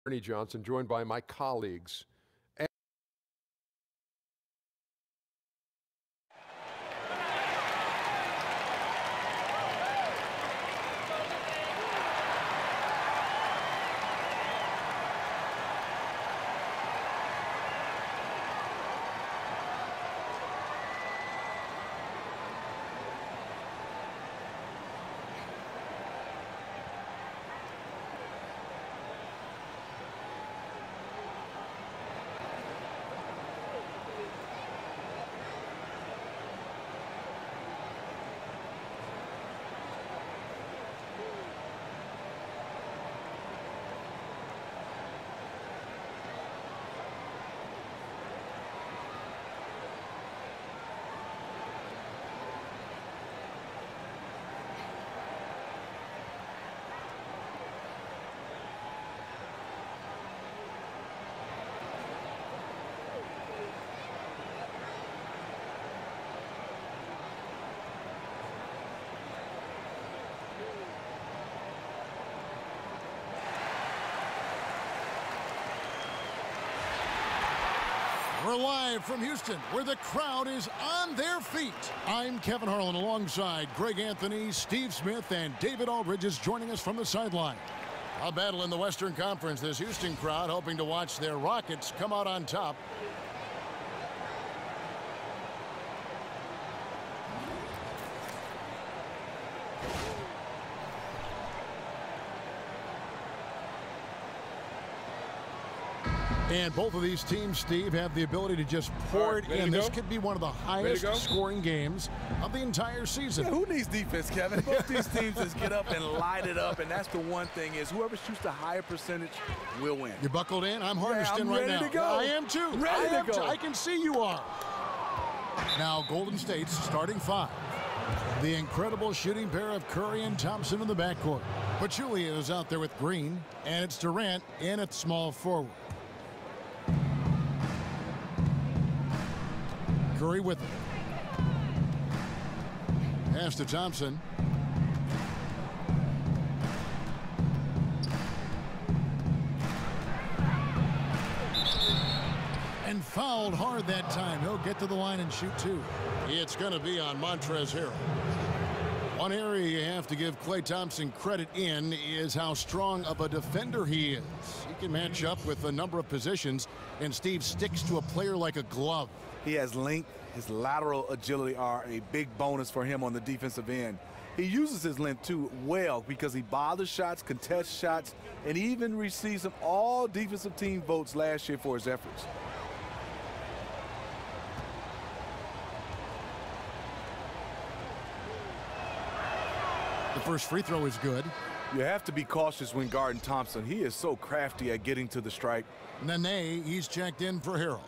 Ernie Johnson, joined by my colleagues. We're live from Houston, where the crowd is on their feet. I'm Kevin Harlan alongside Greg Anthony, Steve Smith, and David Aldridge is joining us from the sideline. A battle in the Western Conference. This Houston crowd hoping to watch their Rockets come out on top. And both of these teams, Steve, have the ability to just pour it in. This could be one of the highest scoring games of the entire season. Yeah, who needs defense, Kevin? Both these teams just get up and light it up, and that's the one thing is whoever shoots the higher percentage will win. You buckled in? I'm harnessed in right now. Ready to go. I am too. Ready to go. I can see you are. Now Golden State's starting five. The incredible shooting pair of Curry and Thompson in the backcourt. Pachulia is out there with Green, and it's Durant in at small forward. Curry with it. Pass to Thompson. And fouled hard that time. He'll get to the line and shoot two. It's going to be on Montrezl Harrell. One area you have to give Klay Thompson credit in is how strong of a defender he is. He can match up with a number of positions, and Steve sticks to a player like a glove. He has length. His lateral agility are a big bonus for him on the defensive end. He uses his length, too, well because he bothers shots, contests shots, and even received some all-defensive team votes last year for his efforts. The first free throw is good. You have to be cautious when guarding Thompson. He is so crafty at getting to the strike. Nene, he's checked in for Harrell.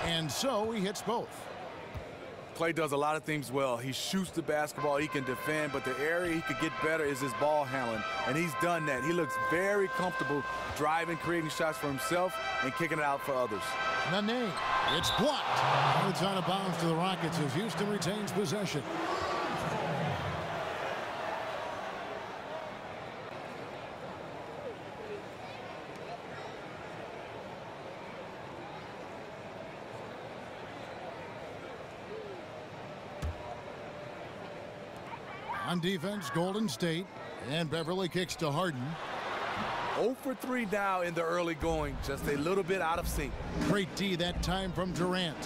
And so he hits both. Klay does a lot of things well. He shoots the basketball, he can defend, but the area he could get better is his ball handling, and he's done that. He looks very comfortable driving, creating shots for himself, and kicking it out for others. Nene, it's blocked. It's out of bounds to the Rockets as Houston retains possession. On defense, Golden State, and Beverly kicks to Harden. 0 for 3 now in the early going, just a little bit out of sync. Great D that time from Durant.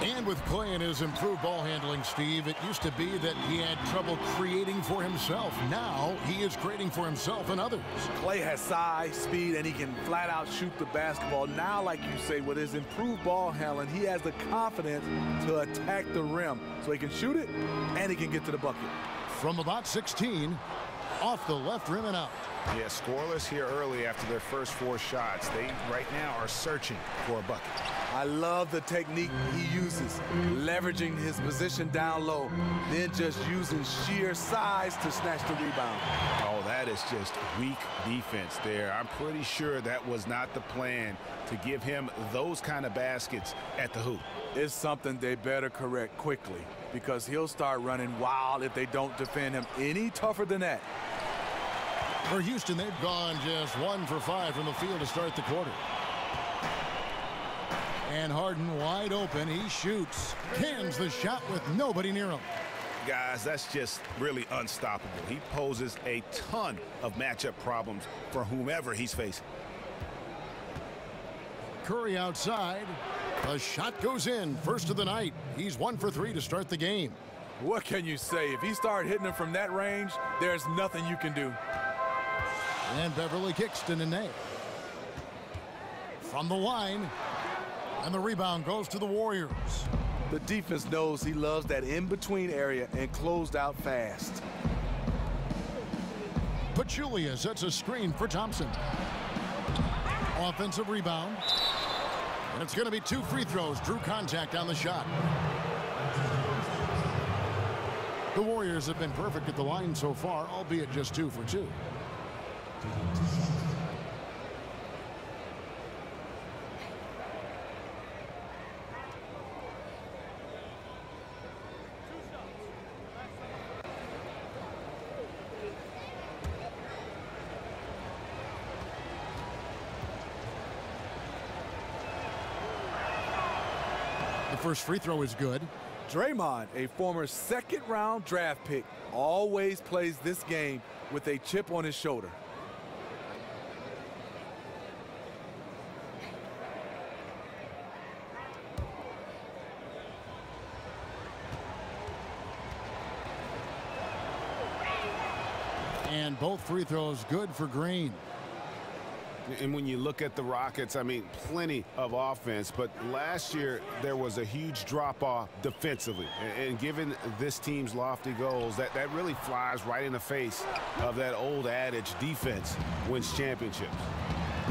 And with Klay and his improved ball handling, Steve, it used to be that he had trouble creating for himself. Now he is creating for himself and others. Klay has size, speed, and he can flat out shoot the basketball. Now, like you say, with his improved ball handling, he has the confidence to attack the rim so he can shoot it and he can get to the bucket. From about 16, off the left rim and out. Yeah, scoreless here early after their first 4 shots. They right now are searching for a bucket. I love the technique he uses, leveraging his position down low, then just using sheer size to snatch the rebound. Oh, that is just weak defense there. I'm pretty sure that was not the plan to give him those kind of baskets at the hoop. It's something they better correct quickly because he'll start running wild if they don't defend him any tougher than that. For Houston, they've gone just 1 for 5 from the field to start the quarter. And Harden wide open. He shoots. Cans the shot with nobody near him. Guys, that's just really unstoppable. He poses a ton of matchup problems for whomever he's facing. Curry outside. The shot goes in. First of the night. He's 1 for 3 to start the game. What can you say? If he started hitting them from that range, there's nothing you can do. And Beverly kicks to Nene. From the line. And the rebound goes to the Warriors. The defense knows he loves that in-between area and closed out fast. Pachulia sets a screen for Thompson. Offensive rebound. And it's going to be 2 free throws. Drew contact on the shot. The Warriors have been perfect at the line so far, albeit just 2 for 2. The first free throw is good. Draymond, a former second-round draft pick, always plays this game with a chip on his shoulder. And both free throws good for Green. And when you look at the Rockets, I mean, plenty of offense, but last year there was a huge drop-off defensively. And given this team's lofty goals, that really flies right in the face of that old adage, defense wins championships.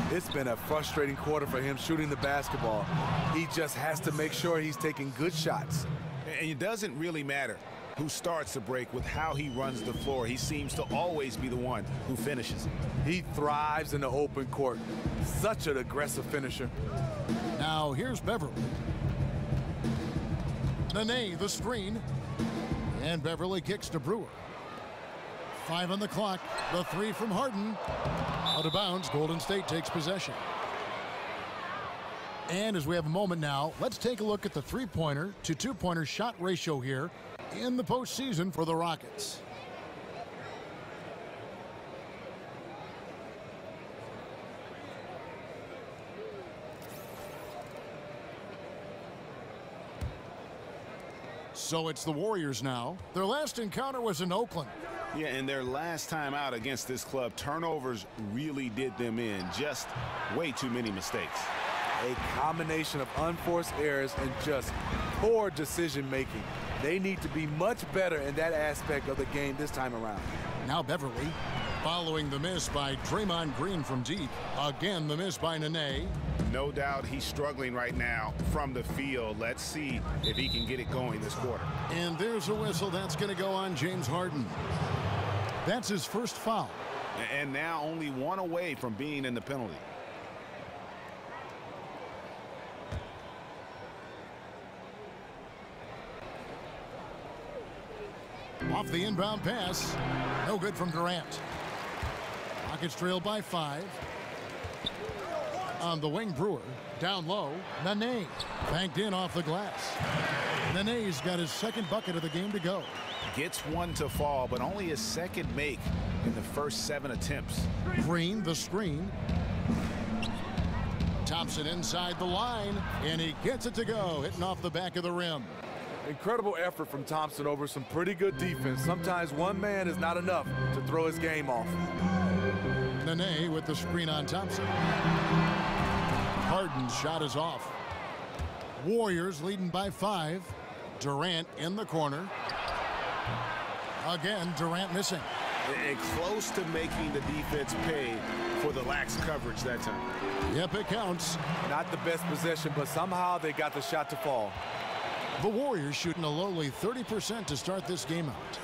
It's been a frustrating quarter for him shooting the basketball. He just has to make sure he's taking good shots. And it doesn't really matter who starts the break with how he runs the floor. He seems to always be the one who finishes. He thrives in the open court. Such an aggressive finisher. Now here's Beverly. Nene the screen. And Beverly kicks to Brewer. 5 on the clock. The 3 from Harden. Out of bounds. Golden State takes possession. And as we have a moment now, let's take a look at the 3-pointer to 2-pointer shot ratio here in the postseason for the Rockets. So it's the Warriors now. Their last encounter was in Oakland. Yeah, and their last time out against this club, turnovers really did them in. Just way too many mistakes. A combination of unforced errors and just poor decision-making. They need to be much better in that aspect of the game this time around. Now Beverly, following the miss by Draymond Green from deep. Again, the miss by Nene. No doubt he's struggling right now from the field. Let's see if he can get it going this quarter. And there's a whistle that's going to go on James Harden. That's his first foul. And now only 1 away from being in the penalty. Off the inbound pass. No good from Durant. Rockets trail by 5. On the wing, Brewer. Down low, Nene. Banked in off the glass. Nene's got his second bucket of the game to go. Gets 1 to fall, but only his second make in the first 7 attempts. Green, the screen. Thompson inside the line, and he gets it to go, hitting off the back of the rim. Incredible effort from Thompson over some pretty good defense. Sometimes one man is not enough to throw his game off. Nene with the screen on Thompson. Harden's shot is off. Warriors leading by 5. Durant in the corner. Again, Durant missing. And close to making the defense pay for the lax coverage that time. Yep, it counts. Not the best possession, but somehow they got the shot to fall. The Warriors shooting a lowly 30% to start this game out.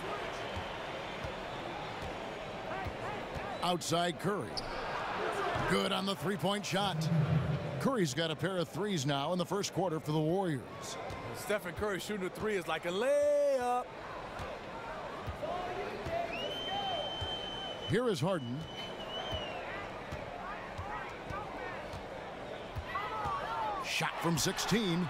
Outside Curry. Good on the three-point shot. Curry's got a pair of threes now in the first quarter for the Warriors. Stephen Curry shooting a three is like a layup. Here is Harden. Shot from 16.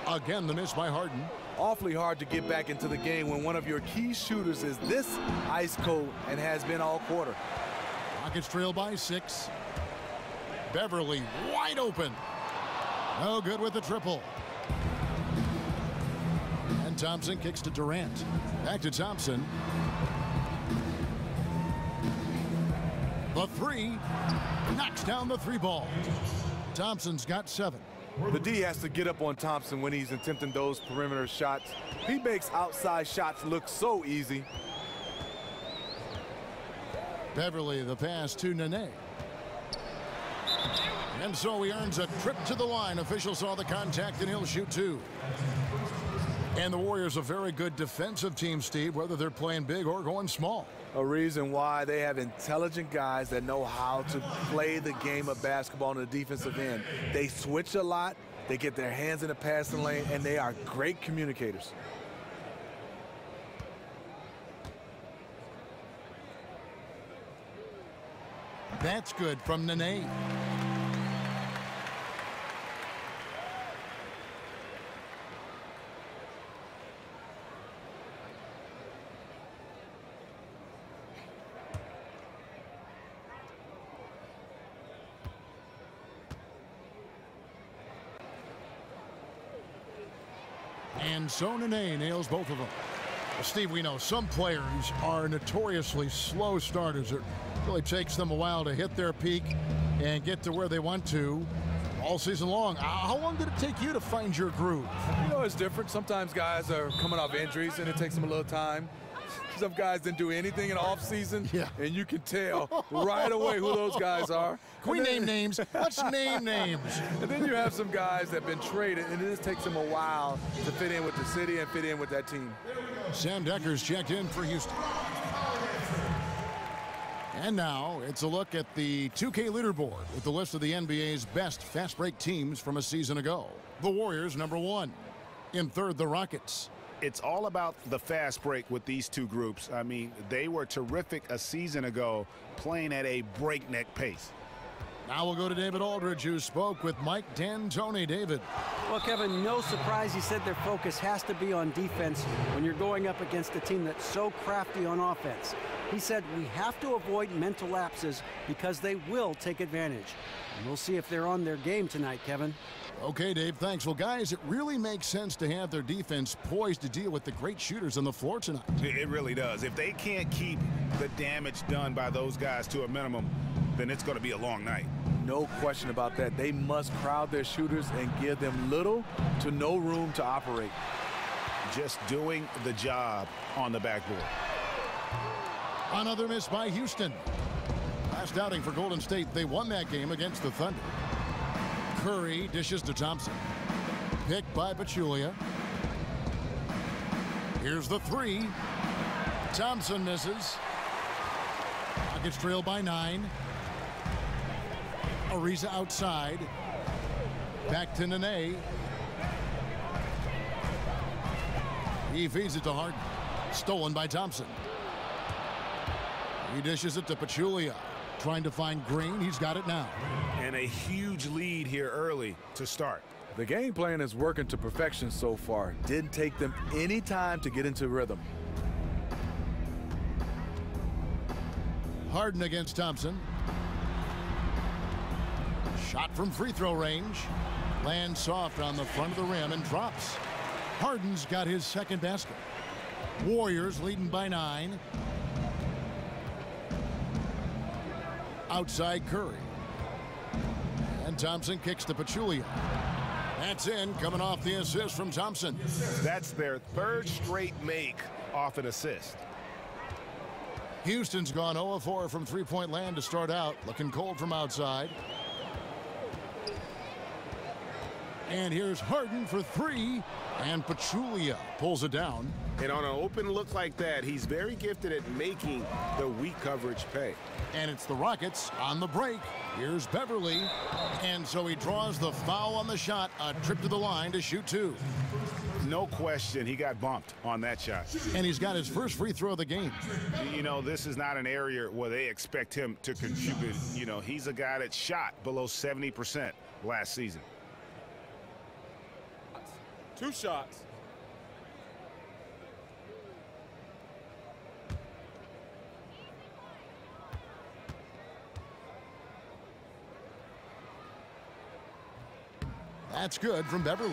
Again, the miss by Harden. Awfully hard to get back into the game when one of your key shooters is this ice cold and has been all quarter. Rockets trail by 6. Beverly wide open. No good with the triple. And Thompson kicks to Durant. Back to Thompson. The three. Knocks down the three ball. Thompson's got 7. The D has to get up on Thompson when he's attempting those perimeter shots. He makes outside shots look so easy. Beverly the pass to Nene. And so he earns a trip to the line. Official saw the contact and he'll shoot 2. And the Warriors a very good defensive team, Steve, whether they're playing big or going small. A reason why they have intelligent guys that know how to play the game of basketball on the defensive end. They switch a lot, they get their hands in the passing lane, and they are great communicators. That's good from Nene. And so Nene nails both of them. Steve, we know some players are notoriously slow starters. It really takes them a while to hit their peak and get to where they want to all season long. How long did it take you to find your groove? You know, it's different. Sometimes guys are coming off injuries and it takes them a little time. Some guys didn't do anything in the offseason, and you can tell right away who those guys are. Can we name names? Let's name names. And then you have some guys that have been traded, and it just takes them a while to fit in with the city and fit in with that team. Sam Decker's checked in for Houston. And now it's a look at the 2K leaderboard with the list of the NBA's best fast break teams from a season ago. The Warriors, number 1. In third, the Rockets. It's all about the fast break with these two groups. I mean, they were terrific a season ago, playing at a breakneck pace. Now we'll go to David Aldridge, who spoke with Mike D'Antoni. David. Well, Kevin, no surprise he said their focus has to be on defense when you're going up against a team that's so crafty on offense. He said we have to avoid mental lapses because they will take advantage. And we'll see if they're on their game tonight, Kevin. Okay, Dave, thanks. Well, guys, it really makes sense to have their defense poised to deal with the great shooters on the floor tonight. It really does. If they can't keep the damage done by those guys to a minimum, then it's going to be a long night. No question about that. They must crowd their shooters and give them little to no room to operate. Just doing the job on the backboard. Another miss by Houston. Last outing for Golden State, they won that game against the Thunder. Curry dishes to Thompson. Picked by Pachulia. Here's the 3. Thompson misses. Rockets trail by 9. Ariza outside. Back to Nene. He feeds it to Harden. Stolen by Thompson. He dishes it to Pachulia. Trying to find Green. He's got it now. And a huge lead here early to start. The game plan is working to perfection so far. Didn't take them any time to get into rhythm. Harden against Thompson. Shot from free throw range. Lands soft on the front of the rim and drops. Harden's got his second basket. Warriors leading by 9. Outside Curry. And Thompson kicks to Pachulia. That's in, coming off the assist from Thompson. That's their third straight make off an assist. Houston's gone 0-4 from three-point land to start out. Looking cold from outside. And here's Harden for three. And Pachulia pulls it down. And on an open look like that, he's very gifted at making the weak coverage pay. And it's the Rockets on the break. Here's Beverly. And so he draws the foul on the shot. A trip to the line to shoot two. No question, he got bumped on that shot. And he's got his first free throw of the game. You know, this is not an area where they expect him to contribute. You know, he's a guy that shot below 70% last season. 2 shots. That's good from Beverly.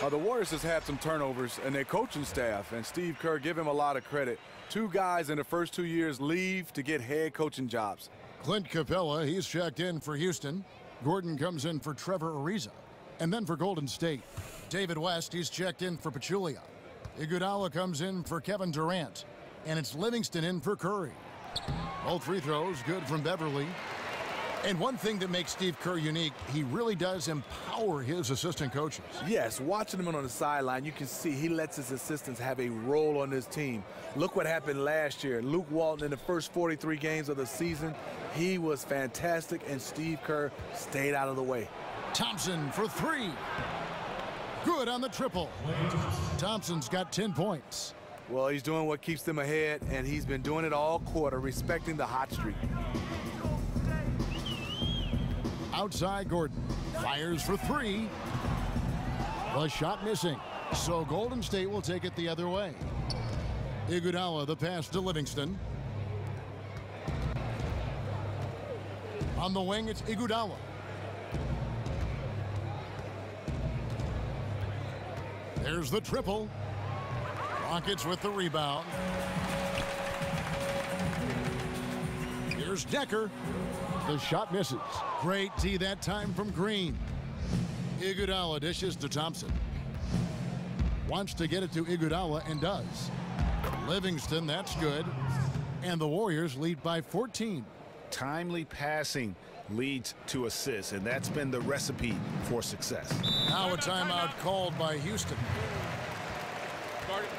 The Warriors has had some turnovers in their coaching staff, and Steve Kerr, give him a lot of credit. 2 guys in the first 2 years leave to get head coaching jobs. Clint Capella, he's checked in for Houston. Gordon comes in for Trevor Ariza. And then for Golden State, David West, he's checked in for Pachulia. Iguodala comes in for Kevin Durant. And it's Livingston in for Curry. Both free throws good from Beverly. And one thing that makes Steve Kerr unique, he really does empower his assistant coaches. Yes, watching him on the sideline, you can see he lets his assistants have a role on this team. Look what happened last year. Luke Walton in the first 43 games of the season, he was fantastic, and Steve Kerr stayed out of the way. Thompson for three. Good on the triple. Thompson's got 10 points. Well, he's doing what keeps them ahead, and he's been doing it all quarter, respecting the hot streak. Outside Gordon. Fires for three. The shot missing. So Golden State will take it the other way. Iguodala the pass to Livingston. On the wing, it's Iguodala. There's the triple. Rockets with the rebound. Here's Decker. The shot misses. Great D that time from Green. Iguodala dishes to Thompson. Wants to get it to Iguodala and does. Livingston, that's good. And the Warriors lead by 14. Timely passing leads to assists, and that's been the recipe for success. Now a timeout called by Houston. Guard it.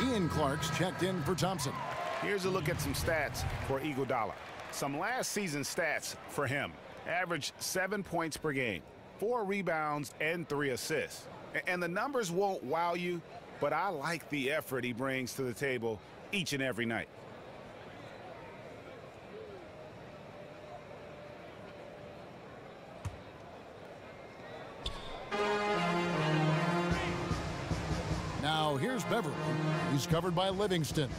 Ian Clark's checked in for Thompson. Here's a look at some stats for Iguodala. Some last season stats for him. Averaged 7 points per game, 4 rebounds, and 3 assists. And the numbers won't wow you, but I like the effort he brings to the table each and every night. Now here's Beverly. He's covered by Livingston.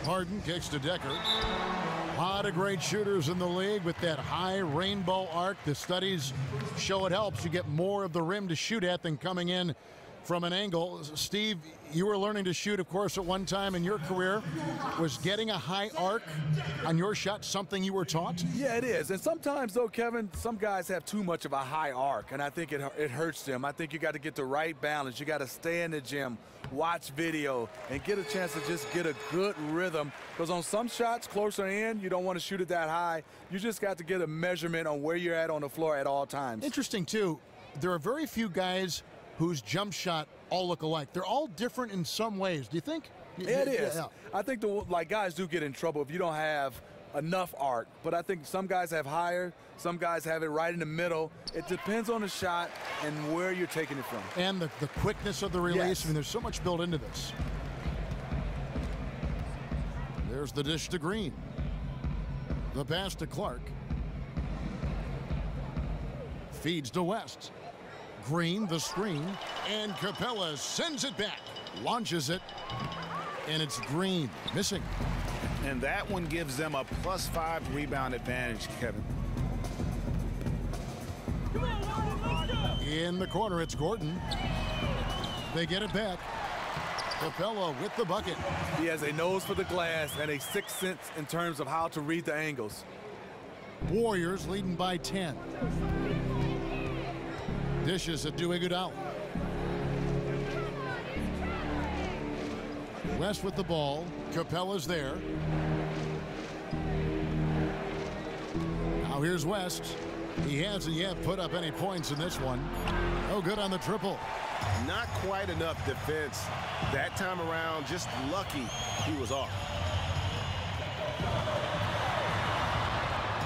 Harden kicks to Decker. A lot of great shooters in the league with that high rainbow arc. The studies show it helps. You get more of the rim to shoot at than coming in from an angle. Steve, you were learning to shoot, of course, at one time in your career. Was getting a high arc on your shot something you were taught? Yeah, it is. And sometimes, though, Kevin, some guys have too much of a high arc, and I think it hurts them. I think you got to get the right balance. You got to stay in the gym, watch video, and get a chance to just get a good rhythm. Because on some shots closer in, you don't want to shoot it that high. You just got to get a measurement on where you're at on the floor at all times. Interesting, too. There are very few guys whose jump shot all look alike. They're all different in some ways. Do you think? It is. Yeah. I think guys do get in trouble if you don't have enough arc. But I think some guys have higher, some guys have it right in the middle. It depends on the shot and where you're taking it from. And the quickness of the release. Yes. I mean, there's so much built into this. There's the dish to Green. The pass to Clark. Feeds to West. Green, the screen, and Capella sends it back. Launches it, and it's Green. Missing. And that one gives them a +5 rebound advantage, Kevin. In the corner, it's Gordon. They get it back. Capella with the bucket. He has a nose for the glass and a sixth sense in terms of how to read the angles. Warriors leading by 10. Dishes it to Iguodala. West with the ball. Capella's there. Now here's West. He hasn't yet put up any points in this one. No good on the triple. Not quite enough defense that time around. Just lucky he was off.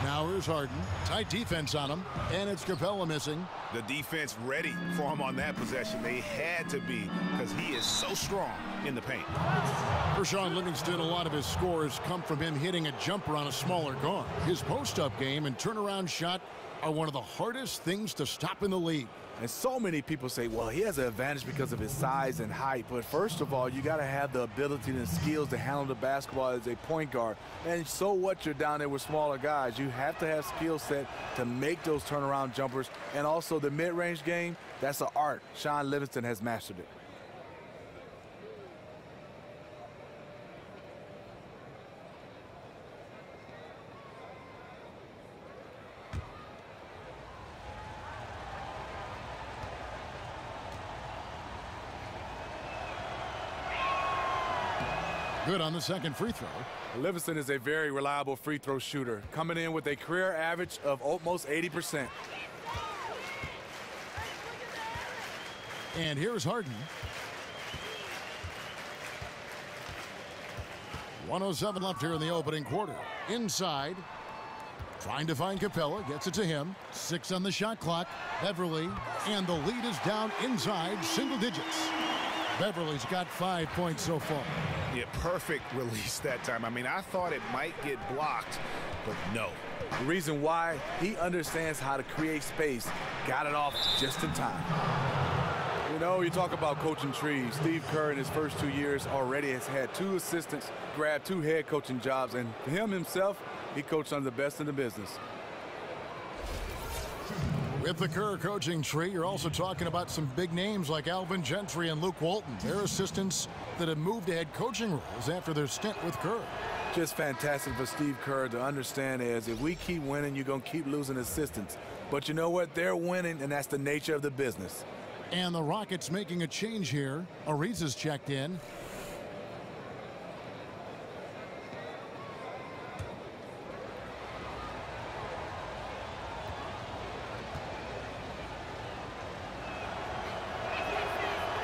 Now here's Harden. Tight defense on him. And it's Capella missing. The defense ready for him on that possession. They had to be because he is so strong in the paint. For Shaun Livingston, a lot of his scores come from him hitting a jumper on a smaller guard. His post-up game and turnaround shot are one of the hardest things to stop in the league. And so many people say, well, he has an advantage because of his size and height. But first of all, you got to have the ability and the skills to handle the basketball as a point guard. And so what, you're down there with smaller guys. You have to have skill set to make those turnaround jumpers. And also the mid-range game, that's an art. Shaun Livingston has mastered it. Good on the second free throw. Livingston is a very reliable free throw shooter, coming in with a career average of almost 80%. And here's Harden. 1:07 left here in the opening quarter. Inside. Trying to find Capella. Gets it to him. 6 on the shot clock. Beverly. And the lead is down inside single digits. Beverly's got 5 points so far. Yeah, perfect release that time. I mean, I thought it might get blocked, but no. The reason why, he understands how to create space. Got it off just in time. You know, you talk about coaching trees. Steve Kerr in his first 2 years already has had 2 assistants, grabbed 2 head coaching jobs, and for him himself, he coached under the best in the business. With the Kerr coaching tree, you're also talking about some big names like Alvin Gentry and Luke Walton. They're assistants that have moved to head coaching roles after their stint with Kerr. Just fantastic for Steve Kerr to understand is if we keep winning, you're going to keep losing assistants. But you know what? They're winning, and that's the nature of the business. And the Rockets making a change here. Ariza's checked in.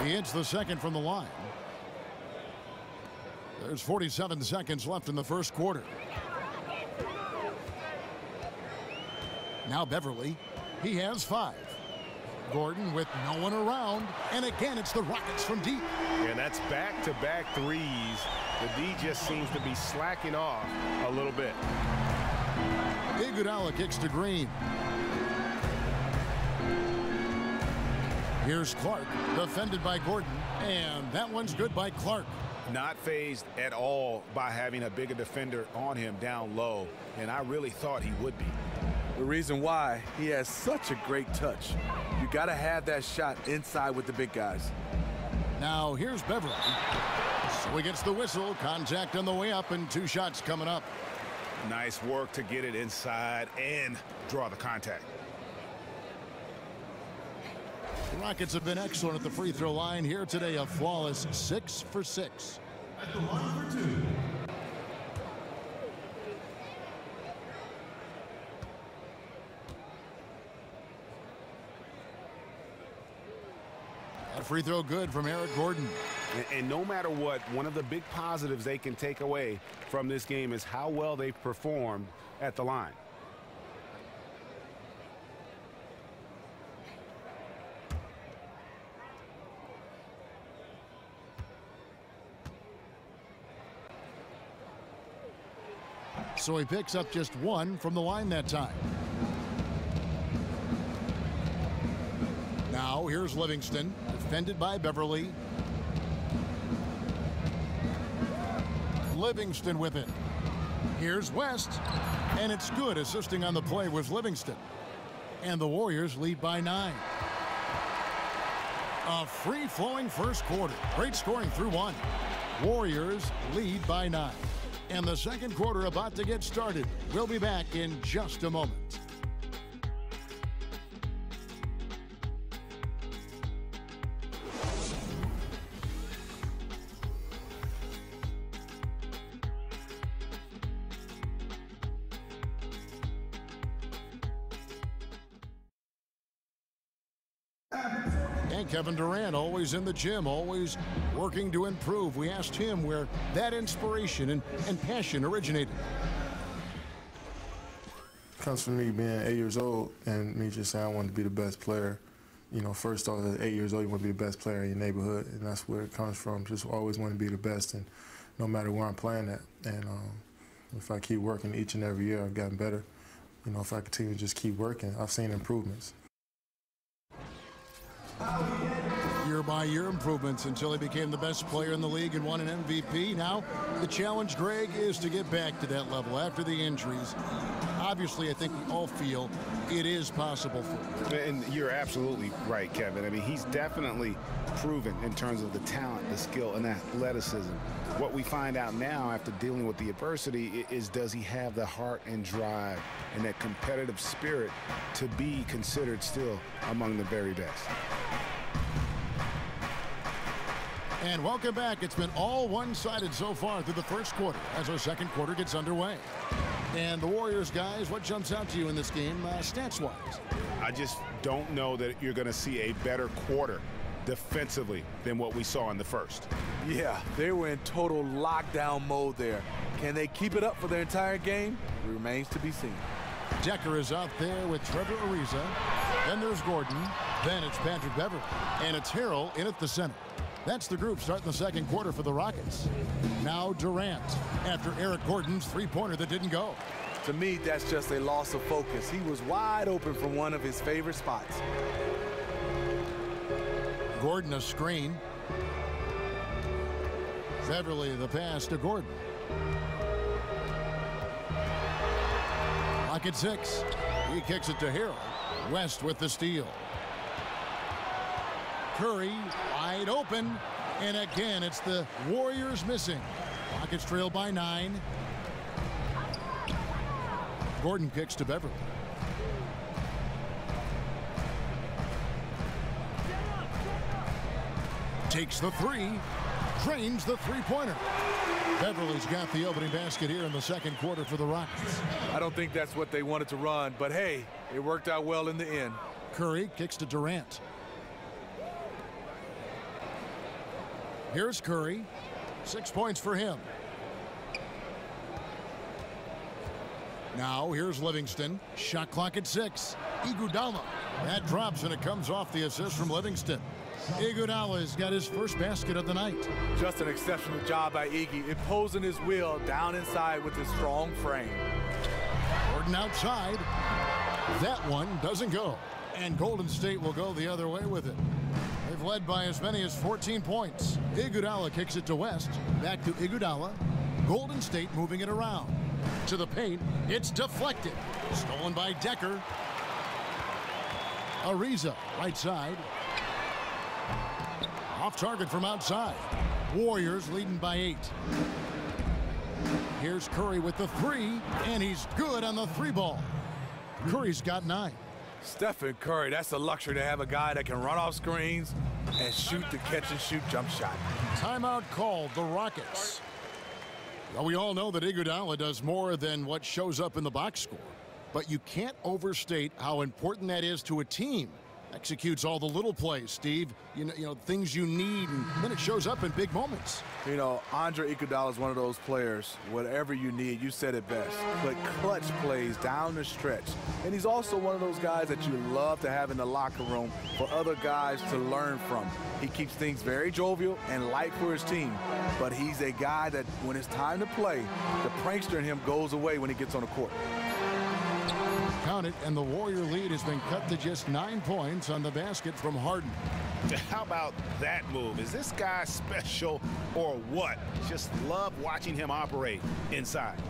He hits the second from the line. There's 47 seconds left in the first quarter. Now Beverly. He has 5. Gordon with no one around. And again, it's the Rockets from deep. And that's back-to-back threes. The D just seems to be slacking off a little bit. Iguodala kicks to Green. Here's Clark, defended by Gordon, and that one's good by Clark. Not fazed at all by having a bigger defender on him down low, and I really thought he would be. The reason why, he has such a great touch. You got to have that shot inside with the big guys. Now here's Beverly. So he gets the whistle, contact on the way up, and 2 shots coming up. Nice work to get it inside and draw the contact. The Rockets have been excellent at the free throw line here today, a flawless 6 for 6. At the line for 2. That free throw good from Eric Gordon. And no matter what, one of the big positives they can take away from this game is how well they've performed at the line. So he picks up just 1 from the line that time. Now here's Livingston, defended by Beverly. Livingston with it. Here's West, and it's good. Assisting on the play was Livingston. And the Warriors lead by 9. A free-flowing first quarter. Great scoring through 1. Warriors lead by 9. And the second quarter about to get started. We'll be back in just a moment. And Kevin Durant, always in the gym, always working to improve. We asked him where that inspiration and passion originated. Comes from me being 8 years old and me just saying I want to be the best player. You know, first off, at 8 years old, you want to be the best player in your neighborhood, and that's where it comes from. Just always want to be the best, and no matter where I'm playing at. And if I keep working each and every year, I've gotten better. You know, if I continue to just keep working, I've seen improvements. Year-by-year improvements until he became the best player in the league and won an MVP. Now, the challenge, Greg, is to get back to that level after the injuries. Obviously, I think we all feel it is possible for him. And you're absolutely right, Kevin. I mean, he's definitely proven in terms of the talent, the skill, and athleticism. What we find out now after dealing with the adversity is, does he have the heart and drive and that competitive spirit to be considered still among the very best? And welcome back. It's been all one-sided so far through the first quarter as our second quarter gets underway. And the Warriors, guys, what jumps out to you in this game stats-wise? I just don't know that you're going to see a better quarter defensively than what we saw in the first. Yeah, they were in total lockdown mode there. Can they keep it up for their entire game? It remains to be seen. Decker is out there with Trevor Ariza. Then there's Gordon. Then it's Patrick Beverley. And it's Harrell in at the center. That's the group starting the second quarter for the Rockets. Now Durant after Eric Gordon's three-pointer that didn't go. To me, that's just a loss of focus. He was wide open from one of his favorite spots. Gordon a screen. Beverley the pass to Gordon. Lock at 6. He kicks it to Harrell. West with the steal. Curry wide open, and again it's the Warriors missing. Rockets trail by 9. Gordon kicks to Beverley. Takes the 3, drains the three-pointer. Beverley's got the opening basket here in the second quarter for the Rockets. I don't think that's what they wanted to run, but hey, it worked out well in the end. Curry kicks to Durant. Here's Curry. 6 points for him. Now here's Livingston. Shot clock at 6. Iguodala. That drops and it comes off the assist from Livingston. Iguodala's got his first basket of the night. Just an exceptional job by Iggy, imposing his will down inside with his strong frame. Gordon outside. That one doesn't go. And Golden State will go the other way with it. They've led by as many as 14 points. Iguodala kicks it to West. Back to Iguodala. Golden State moving it around. To the paint. It's deflected. Stolen by Decker. Ariza, right side. Off target from outside. Warriors leading by 8. Here's Curry with the 3, and he's good on the 3 ball. Curry's got 9. Stephen Curry, that's a luxury to have a guy that can run off screens and shoot the catch-and-shoot jump shot. Timeout called, the Rockets. Well, we all know that Iguodala does more than what shows up in the box score, but you can't overstate how important that is to a team. Executes all the little plays, Steve. You know things you need, and then it shows up in big moments. You know, Andre Iguodala is one of those players. Whatever you need, you said it best. But clutch plays down the stretch, and he's also one of those guys that you love to have in the locker room for other guys to learn from. He keeps things very jovial and light for his team, but he's a guy that when it's time to play, the prankster in him goes away when he gets on the court. Count it, and the Warrior lead has been cut to just 9 points on the basket from Harden. How about that move? Is this guy special or what? Just love watching him operate inside.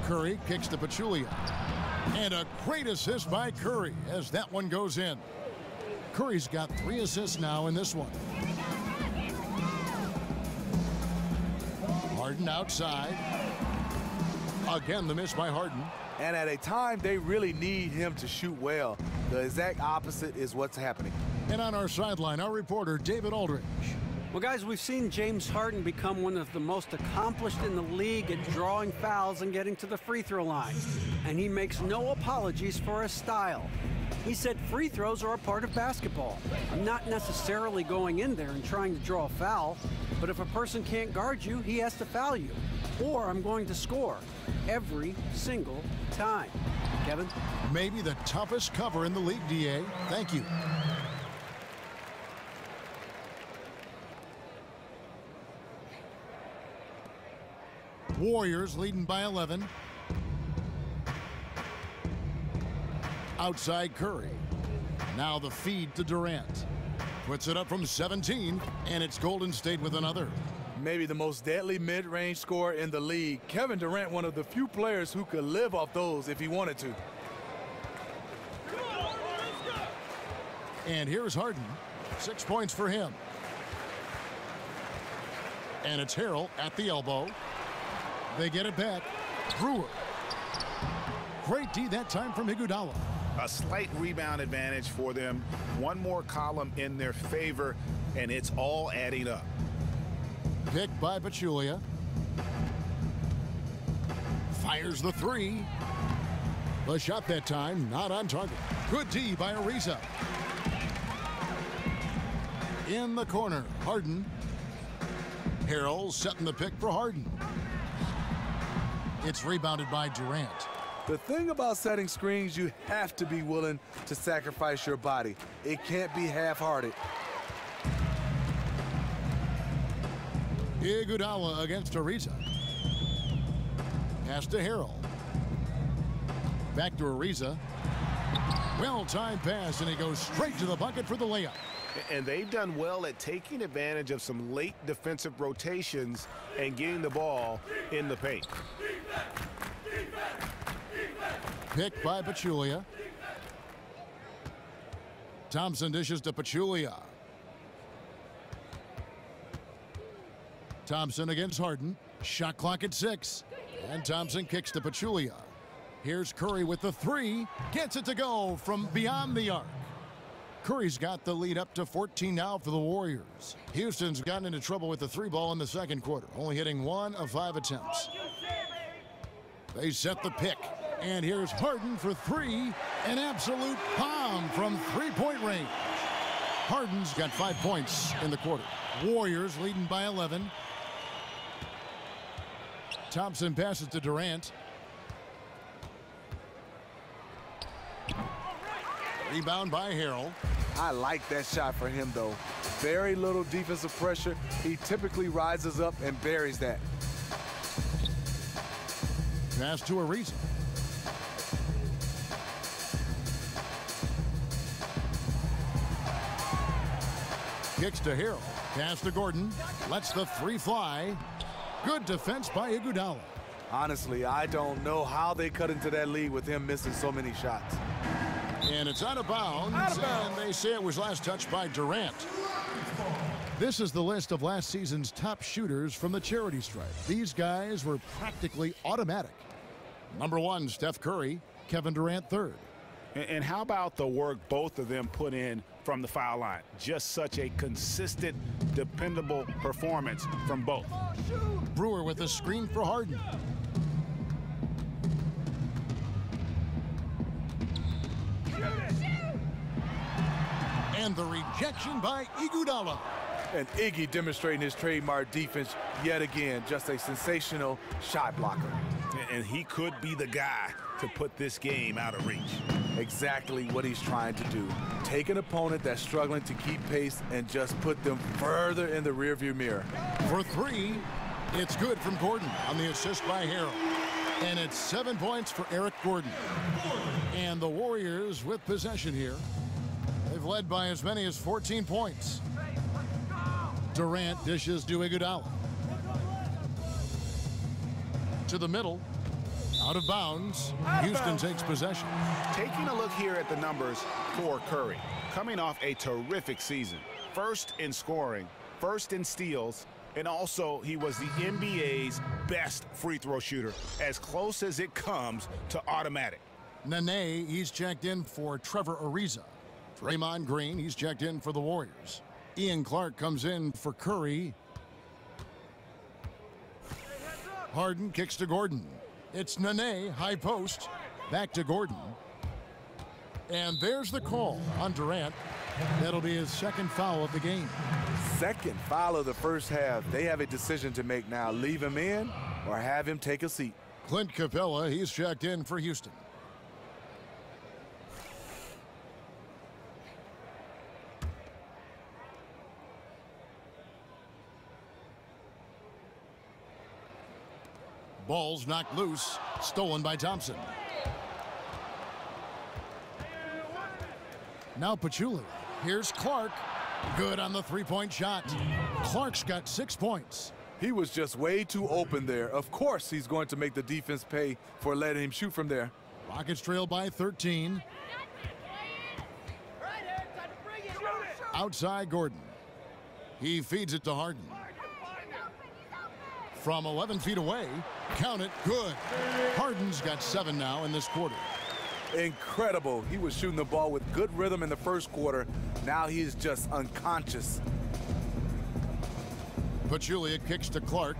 Curry kicks to Pachulia. And a great assist by Curry as that one goes in. Curry's got 3 assists now in this one. Harden outside. Again, the miss by Harden. And at a time they really need him to shoot well. The exact opposite is what's happening. And on our sideline, our reporter, David Aldridge. Well, guys, we've seen James Harden become one of the most accomplished in the league at drawing fouls and getting to the free throw line. And he makes no apologies for his style. He said free throws are a part of basketball. I'm not necessarily going in there and trying to draw a foul, but if a person can't guard you, he has to foul you. Or I'm going to score every single time. Kevin? Maybe the toughest cover in the league, DA. Thank you. Warriors leading by 11. Outside Curry. Now the feed to Durant. Puts it up from 17, and it's Golden State with another. Maybe the most deadly mid-range scorer in the league. Kevin Durant, one of the few players who could live off those if he wanted to. And here's Harden. 6 points for him. And it's Harrell at the elbow. They get it back. Brewer. Great D that time from Iguodala. A slight rebound advantage for them. One more column in their favor, and it's all adding up. Picked by Pachulia. Fires the three. The shot that time, not on target. Good D by Ariza. In the corner, Harden. Harrell setting the pick for Harden. It's rebounded by Durant. The thing about setting screens, you have to be willing to sacrifice your body. It can't be half-hearted. Iguodala against Ariza. Pass to Harrell. Back to Ariza. Well-timed pass, and he goes straight to the bucket for the layup. And they've done well at taking advantage of some late defensive rotations and getting the ball in the paint. Picked by Pachulia. Thompson dishes to Pachulia. Thompson against Harden. Shot clock at 6. And Thompson kicks to Pachulia. Here's Curry with the three. Gets it to go from beyond the arc. Curry's got the lead up to 14 now for the Warriors. Houston's gotten into trouble with the three ball in the second quarter, only hitting 1 of 5 attempts. They set the pick. And here's Harden for three. An absolute bomb from three-point range. Harden's got 5 points in the quarter. Warriors leading by 11. Thompson passes to Durant. Rebound by Harrell. I like that shot for him, though. Very little defensive pressure. He typically rises up and buries that. Pass to Ariza. Kicks to Harrell. Pass to Gordon. Lets the three fly. Good defense by Iguodala. Honestly, I don't know how they cut into that lead with him missing so many shots. And it's out of bounds. And they say it was last touched by Durant. This is the list of last season's top shooters from the charity stripe. These guys were practically automatic. Number 1, Steph Curry. Kevin Durant, 3rd. And how about the work both of them put in from the foul line? Just such a consistent, dependable performance from both. Brewer with a screen for Harden. And the rejection by Iguodala. And Iggy demonstrating his trademark defense yet again. Just a sensational shot blocker. And he could be the guy to put this game out of reach. Exactly what he's trying to do. Take an opponent that's struggling to keep pace and just put them further in the rearview mirror. For three, it's good from Gordon on the assist by Harrell. And it's 7 points for Eric Gordon. And the Warriors with possession here. They've led by as many as 14 points. Durant dishes to Iguodala. To the middle. Out of bounds. Houston takes possession. Taking a look here at the numbers for Curry. Coming off a terrific season. First in scoring, first in steals, and also he was the NBA's best free throw shooter. As close as it comes to automatic. Nene, he's checked in for Trevor Ariza. Draymond Green, he's checked in for the Warriors. Ian Clark comes in for Curry. Harden kicks to Gordon. It's Nene, high post. Back to Gordon. And there's the call on Durant. That'll be his second foul of the game. Second foul of the first half. They have a decision to make now. Leave him in or have him take a seat. Clint Capella, he's checked in for Houston. Ball's knocked loose, stolen by Thompson. Now Pachulia. Here's Clark. Good on the three-point shot. Clark's got 6 points. He was just way too open there. Of course he's going to make the defense pay for letting him shoot from there. Rockets trail by 13. Outside Gordon. He feeds it to Harden. From 11 feet away, count it, good. Harden's got 7 now in this quarter. Incredible. He was shooting the ball with good rhythm in the first quarter. Now he is just unconscious. Pachulia kicks to Clark.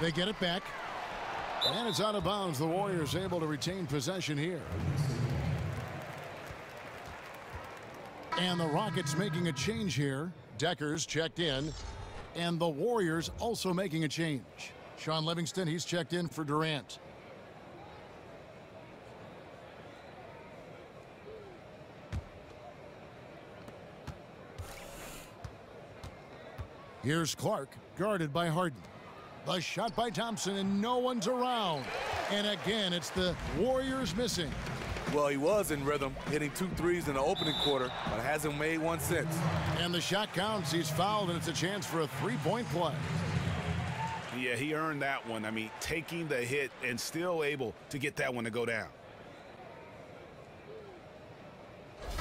They get it back. And it's out of bounds. The Warriors able to retain possession here. And the Rockets making a change here. Decker's checked in. And the Warriors also making a change. Shaun Livingston, he's checked in for Durant. Here's Clark, guarded by Harden. The shot by Thompson, and no one's around. And again, it's the Warriors missing. Well, he was in rhythm, hitting 2 threes in the opening quarter, but hasn't made one since. And the shot counts. He's fouled, and it's a chance for a three-point play. Yeah, he earned that one. I mean, taking the hit and still able to get that one to go down.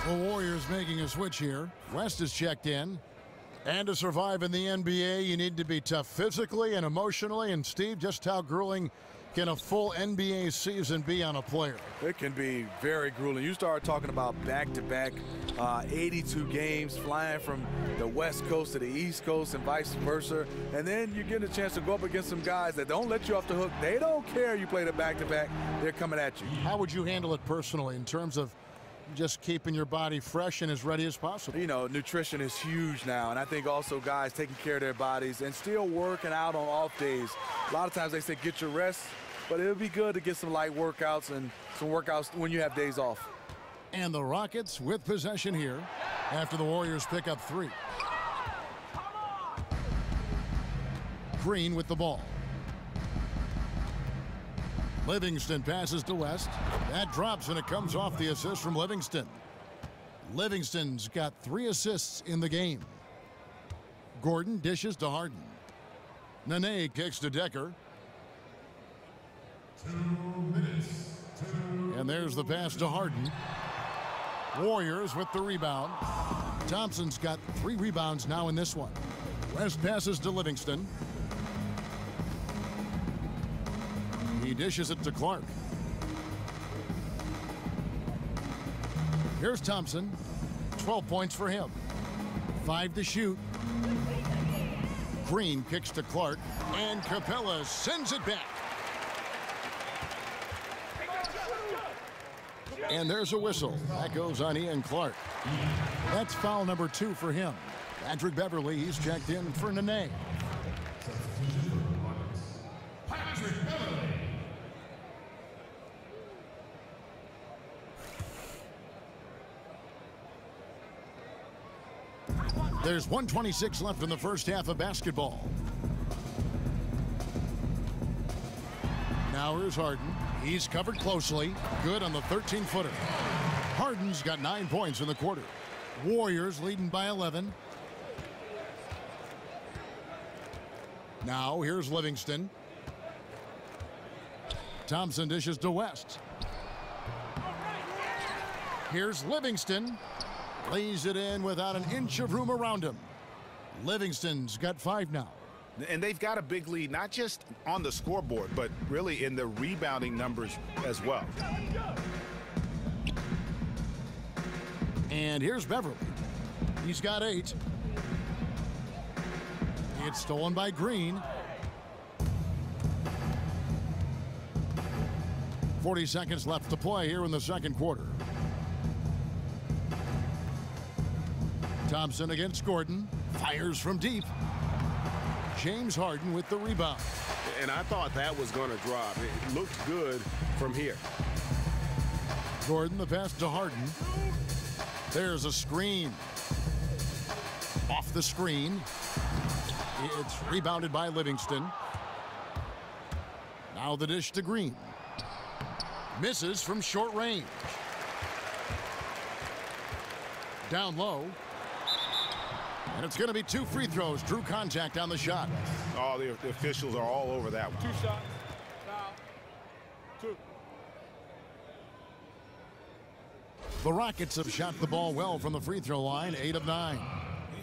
The Warriors making a switch here. West is checked in. And to survive in the NBA, you need to be tough physically and emotionally. And, Steve, just how grueling can a full NBA season be on a player? It can be very grueling. You start talking about back-to-back 82 games, flying from the West Coast to the East Coast and vice versa. And then you get a chance to go up against some guys that don't let you off the hook. They don't care you play the back-to-back. They're coming at you. How would you handle it personally in terms of just keeping your body fresh and as ready as possible? You know, nutrition is huge now, and I think also guys taking care of their bodies and still working out on off days. A lot of times they say get your rest, but it would be good to get some light workouts and some workouts when you have days off. And the Rockets with possession here after the Warriors pick up 3. Green with the ball. Livingston passes to West. That drops, and it comes off the assist from Livingston. Livingston's got 3 assists in the game. Gordon dishes to Harden. Nene kicks to Decker. 2 minutes. And there's the pass to Harden. Warriors with the rebound. Thompson's got 3 rebounds now in this one. West passes to Livingston. He dishes it to Clark. Here's Thompson. 12 points for him. 5 to shoot. Green kicks to Clark, and Capella sends it back. And there's a whistle. That goes on Ian Clark. That's foul number 2 for him. Patrick Beverly, he's checked in for Nene. There's 1:26 left in the first half of basketball. Now here's Harden. He's covered closely. Good on the 13-footer. Harden's got 9 points in the quarter. Warriors leading by 11. Now here's Livingston. Thompson dishes to West. Here's Livingston. Lays it in without an inch of room around him. Livingston's got 5 now. And they've got a big lead, not just on the scoreboard, but really in the rebounding numbers as well. And here's Beverly. He's got 8. It's stolen by Green. 40 seconds left to play here in the second quarter. Thompson against Gordon. Fires from deep. James Harden with the rebound. And I thought that was going to drop. It looked good from here. Gordon, the pass to Harden. There's a screen. Off the screen. It's rebounded by Livingston. Now the dish to Green. Misses from short range. Down low. And it's going to be 2 free throws. Drew contact on the shot. Oh, the officials are all over that one. 2 shots. Foul. 2. The Rockets have shot the ball well from the free throw line, 8 of 9.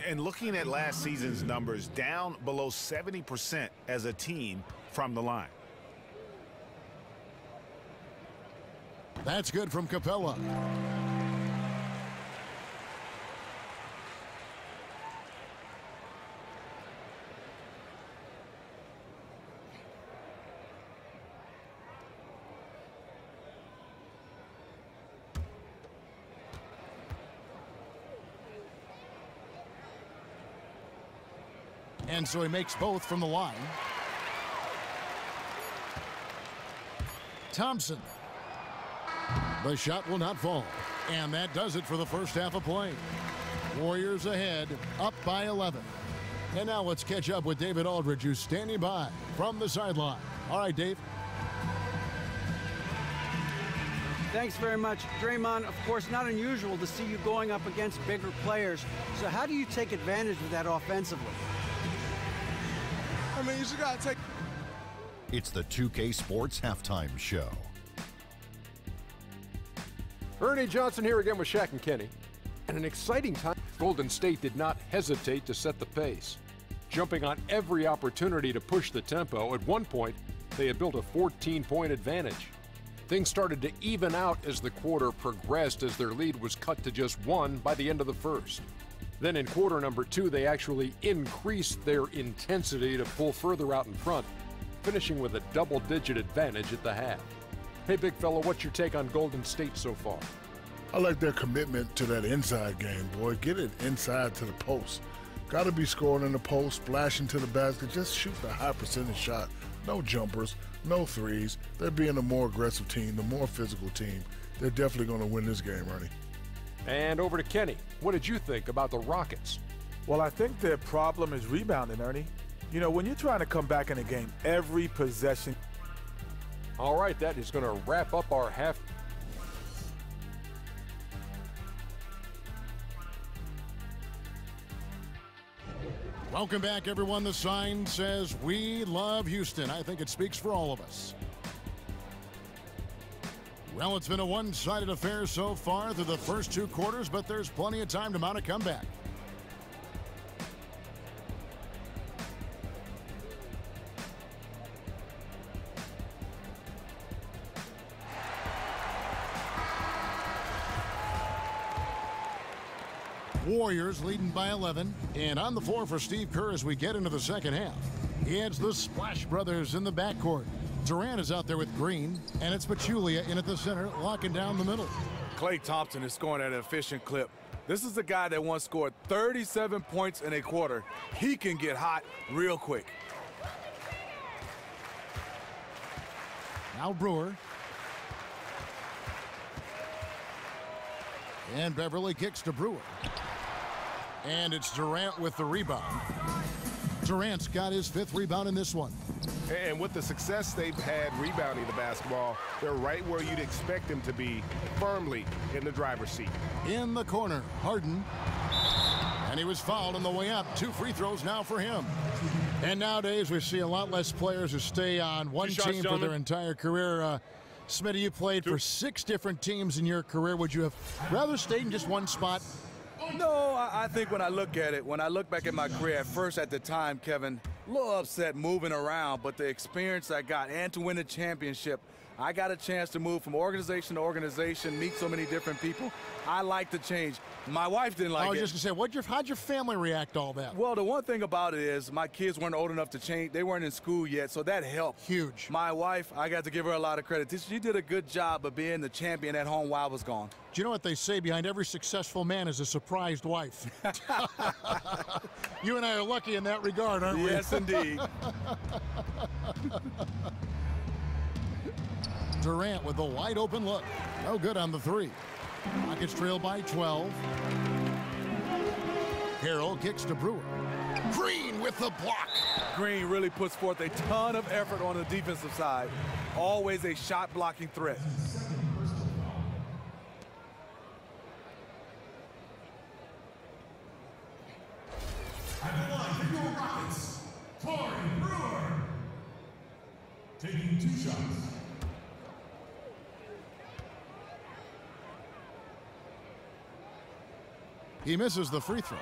And looking at last season's numbers, down below 70% as a team from the line. That's good from Capella. And so he makes both from the line. Thompson. The shot will not fall. And that does it for the first half of play. Warriors ahead, up by 11. And now let's catch up with David Aldridge, who's standing by from the sideline. All right, Dave. Thanks very much, Draymond. Of course, not unusual to see you going up against bigger players. So how do you take advantage of that offensively? I mean, you just got to take. It's the 2K Sports Halftime Show. Ernie Johnson here again with Shaq and Kenny. And an exciting time. Golden State did not hesitate to set the pace, jumping on every opportunity to push the tempo. At one point, they had built a 14-point advantage. Things started to even out as the quarter progressed, as their lead was cut to just 1 by the end of the first. Then in quarter number 2, they actually increased their intensity to pull further out in front, finishing with a double-digit advantage at the half. Hey, big fella, what's your take on Golden State so far? I like their commitment to that inside game, boy. Get it inside to the post. Got to be scoring in the post, splashing to the basket. Just shoot the high percentage shot. No jumpers, no threes. They're being a more aggressive team, the more physical team. They're definitely going to win this game, Ernie. And over to Kenny. What did you think about the Rockets? Well, I think their problem is rebounding, Ernie. You know, when you're trying to come back in a game, every possession. All right, that is going to wrap up our half. Welcome back, everyone. The sign says, "We love Houston." I think it speaks for all of us. Well, it's been a one-sided affair so far through the first 2 quarters, but there's plenty of time to mount a comeback. Warriors leading by 11. And on the floor for Steve Kerr as we get into the second half. He adds the Splash Brothers in the backcourt. Durant is out there with Green, and it's Pachulia in at the center, locking down the middle. Klay Thompson is scoring at an efficient clip. This is a guy that once scored 37 points in a quarter. He can get hot real quick. Now Brewer. And Beverly kicks to Brewer. And it's Durant with the rebound. Durant's got his 5th rebound in this one. And with the success they've had rebounding the basketball, they're right where you'd expect them to be, firmly in the driver's seat. In the corner, Harden. And he was fouled on the way up. 2 free throws now for him. And nowadays we see a lot less players who stay on one team for their entire career. Smitty, you played for 6 different teams in your career. Would you have rather stayed in just one spot? No, I think when I look at it, when I look back at my career, at first at the time, Kevin, a little upset moving around, but the experience I got and to win a championship, I got a chance to move from organization to organization, meet so many different people. I like the change. My wife didn't like it. I was just going to say, how'd your family react to all that? Well, the one thing about it is my kids weren't old enough to change. They weren't in school yet, so that helped. Huge. My wife, I got to give her a lot of credit. She did a good job of being the champion at home while I was gone. Do you know what they say? Behind every successful man is a surprised wife. You and I are lucky in that regard, aren't we? Yes, indeed. Durant with a wide open look. No good on the three. Rockets trail by 12. Harrell kicks to Brewer. Green with the block. Green really puts forth a ton of effort on the defensive side. Always a shot blocking threat. At the line for your Rockets, Corey Brewer. Taking 2 shots. He misses the free throw.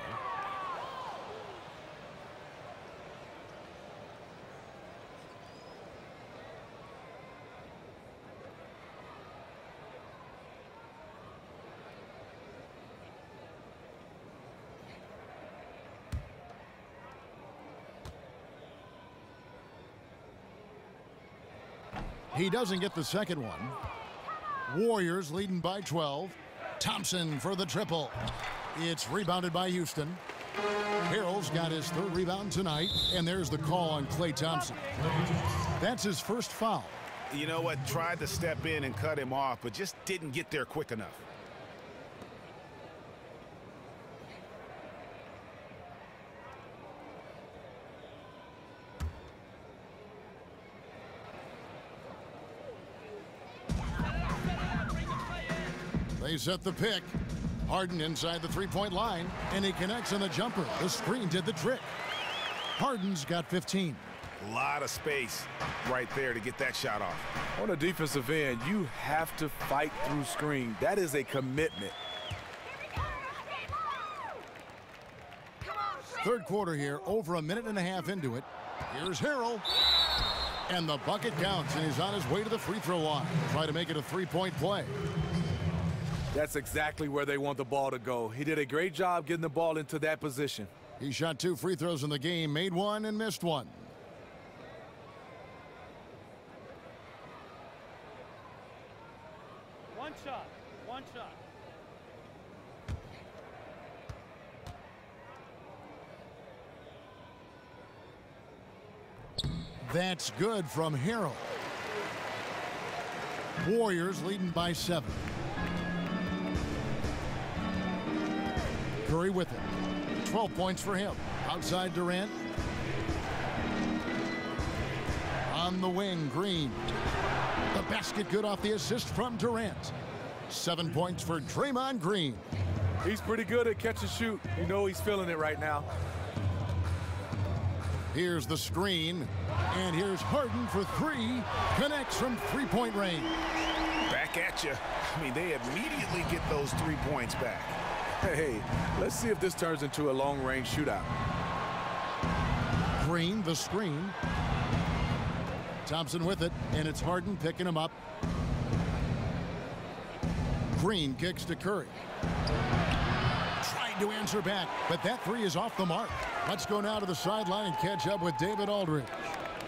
He doesn't get the second one. Warriors leading by 12. Thompson for the triple. It's rebounded by Houston. Harrell's got his 3rd rebound tonight, and there's the call on Klay Thompson. That's his first foul. You know what? Tried to step in and cut him off, but just didn't get there quick enough. They set the pick. Harden inside the three-point line, and he connects on the jumper. The screen did the trick. Harden's got 15. A lot of space right there to get that shot off. On the defensive end, you have to fight through screen. That is a commitment. Third quarter here, over a minute and a half into it. Here's Harrell. And the bucket counts, and he's on his way to the free throw line. Try to make it a 3-point play. That's exactly where they want the ball to go. He did a great job getting the ball into that position. He shot 2 free throws in the game, made 1 and missed 1. One shot. That's good from Harrell. Warriors leading by 7. Curry with it. 12 points for him. Outside Durant. On the wing, Green. The basket good off the assist from Durant. 7 points for Draymond Green. He's pretty good at catch and shoot. You know he's feeling it right now. Here's the screen. And here's Harden for 3. Connects from 3-point range. Back at you. I mean, they immediately get those 3 points back. Hey, let's see if this turns into a long-range shootout. Green, the screen. Thompson with it, and it's Harden picking him up. Green kicks to Curry. Trying to answer back, but that 3 is off the mark. Let's go now to the sideline and catch up with David Aldridge.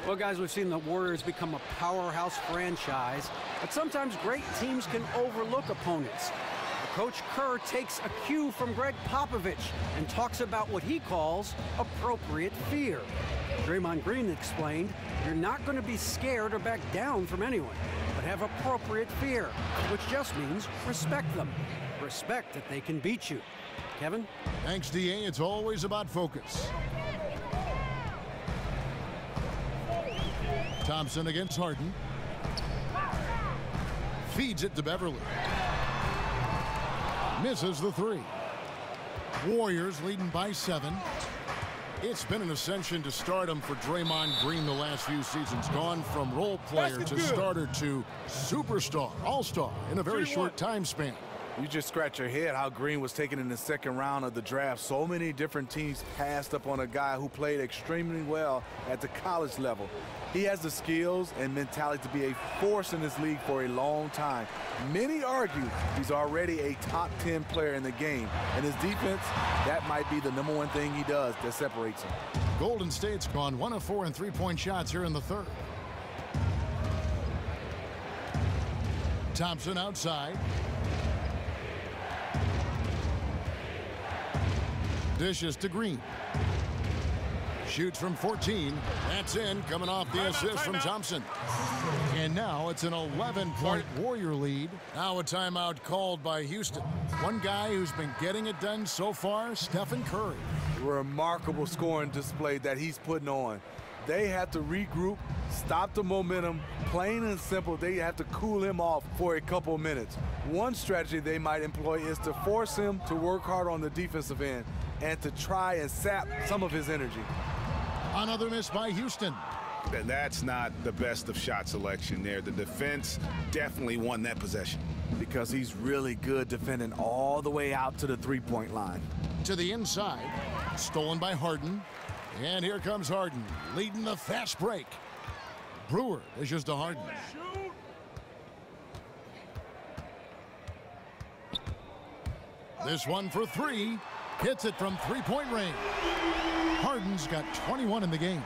Well, guys, we've seen the Warriors become a powerhouse franchise, but sometimes great teams can overlook opponents. Coach Kerr takes a cue from Greg Popovich and talks about what he calls appropriate fear. Draymond Green explained, you're not going to be scared or back down from anyone, but have appropriate fear, which just means respect them. Respect that they can beat you. Kevin? Thanks, D.A. It's always about focus. Thompson against Harden. Feeds it to Beverly. Misses the 3. Warriors leading by 7. It's been an ascension to stardom for Draymond Green the last few seasons. Gone from role player to starter to superstar, all-star in a very short time span. You just scratch your head how Green was taken in the second round of the draft. So many different teams passed up on a guy who played extremely well at the college level. He has the skills and mentality to be a force in this league for a long time. Many argue he's already a top 10 player in the game. And his defense, that might be the #1 thing he does that separates him. Golden State's gone 1 of 4 in three-point shots here in the third. Thompson outside. Dishes to Green. Shoots from 14. That's in, coming off the assist from Thompson. And now it's an 11-point Warrior lead. Now a timeout called by Houston. One guy who's been getting it done so far, Stephen Curry. Remarkable scoring display that he's putting on. They have to regroup, stop the momentum. Plain and simple, they have to cool him off for a couple minutes. One strategy they might employ is to force him to work hard on the defensive end and to try and sap some of his energy. Another miss by Houston. That's not the best of shot selection there. The defense definitely won that possession. Because he's really good defending all the way out to the three-point line. To the inside, stolen by Harden. And here comes Harden, leading the fast break. Brewer dishes to Harden. This one for three. Hits it from three-point range. Harden's got 21 in the game.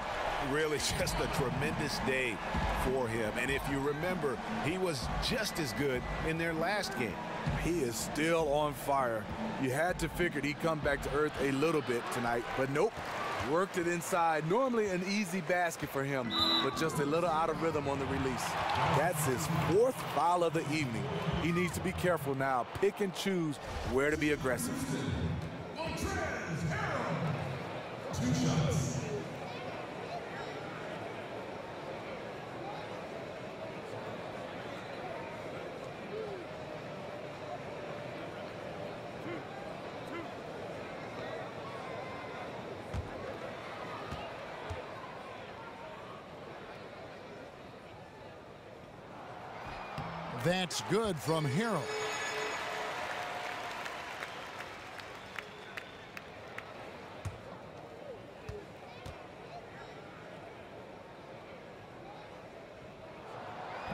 Really just a tremendous day for him. And if you remember, he was just as good in their last game. He is still on fire. You had to figure he'd come back to earth a little bit tonight, but nope. Worked it inside. Normally an easy basket for him, but just a little out of rhythm on the release. That's his 4th foul of the evening. He needs to be careful now. Pick and choose where to be aggressive. Montrezl Harrell. 2 shots. That's good from Harrell.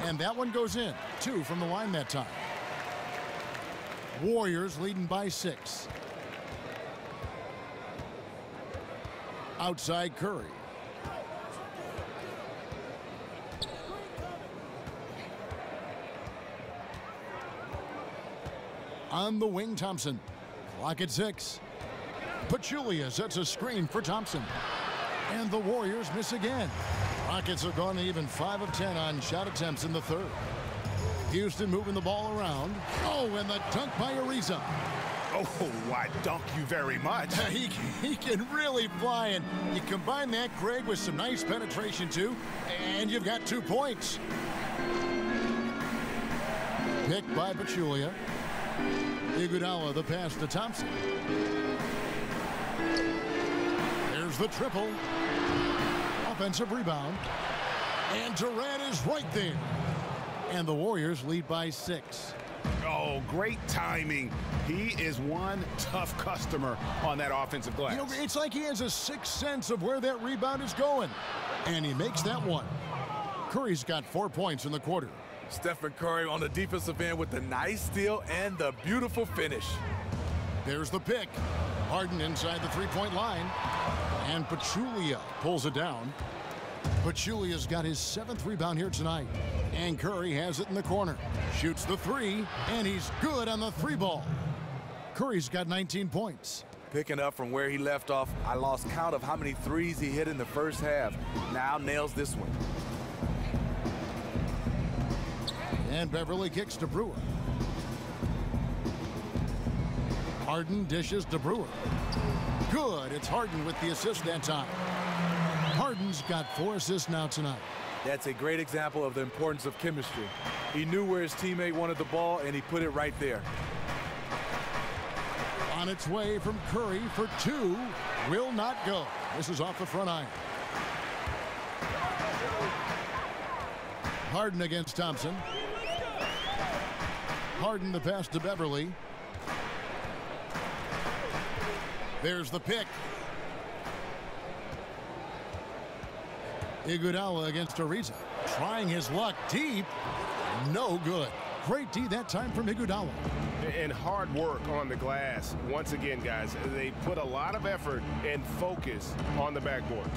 And that one goes in. 2 from the line that time. Warriors leading by 6. Outside Curry. On the wing, Thompson. Clock at 6. Pachulia sets a screen for Thompson. And the Warriors miss again. Rockets are gone even 5 of 10 on shot attempts in the third. Houston moving the ball around. Oh, and the dunk by Ariza. Oh, why, dunk you very much. He can really fly, and you combine that, Greg, with some nice penetration, too, and you've got 2 points. Picked by Pachulia. Iguodala the pass to Thompson. There's the triple. Offensive rebound. And Durant is right there. And the Warriors lead by 6. Oh, great timing. He is one tough customer on that offensive glass. You know, it's like he has a sixth sense of where that rebound is going. And he makes that one. Curry's got 4 points in the quarter. Stephen Curry on the defensive end with the nice steal and the beautiful finish. There's the pick. Harden inside the three-point line. And Pachulia pulls it down. Pachulia's got his 7th rebound here tonight. And Curry has it in the corner. Shoots the 3, and he's good on the 3-ball. Curry's got 19 points. Picking up from where he left off, I lost count of how many threes he hit in the first half. Now nails this one. And Beverly kicks to Brewer. Harden dishes to Brewer. Good. It's Harden with the assist that time. Harden's got 4 assists now tonight. That's a great example of the importance of chemistry. He knew where his teammate wanted the ball, and he put it right there. On its way from Curry for 2. Will not go. This is off the front iron. Harden against Thompson. Harden the pass to Beverly. There's the pick. Iguodala against Ariza. Trying his luck deep. No good. Great D that time from Iguodala. And hard work on the glass. Once again, guys, they put a lot of effort and focus on the backboard.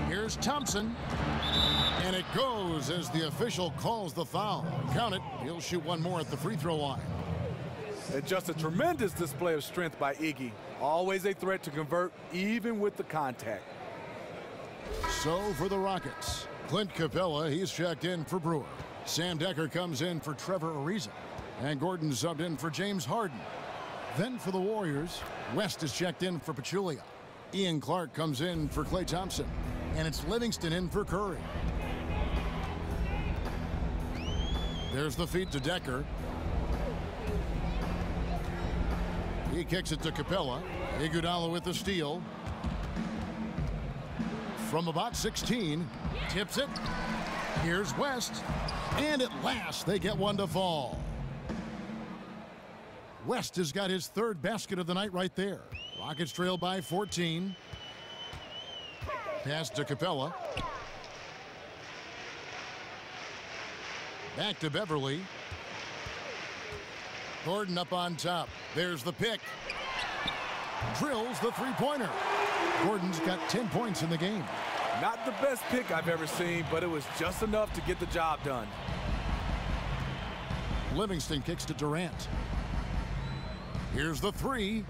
Here's Thompson. And it goes as the official calls the foul. Count it. He'll shoot one more at the free throw line. And just a tremendous display of strength by Iggy. Always a threat to convert, even with the contact. So for the Rockets, Clint Capella, he's checked in for Brewer. Sam Decker comes in for Trevor Ariza. And Gordon subbed in for James Harden. Then for the Warriors, West is checked in for Pachulia. Ian Clark comes in for Klay Thompson. And it's Livingston in for Curry. There's the feed to Decker. He kicks it to Capella. Iguodala with the steal. From about 16, tips it. Here's West. And at last, they get one to fall. West has got his third basket of the night right there. Rockets trail by 14. Pass to Capella. Back to Beverly. Gordon up on top. There's the pick. Drills the three-pointer. Gordon's got 10 points in the game. Not the best pick I've ever seen, but it was just enough to get the job done. Livingston kicks to Durant. Here's the three.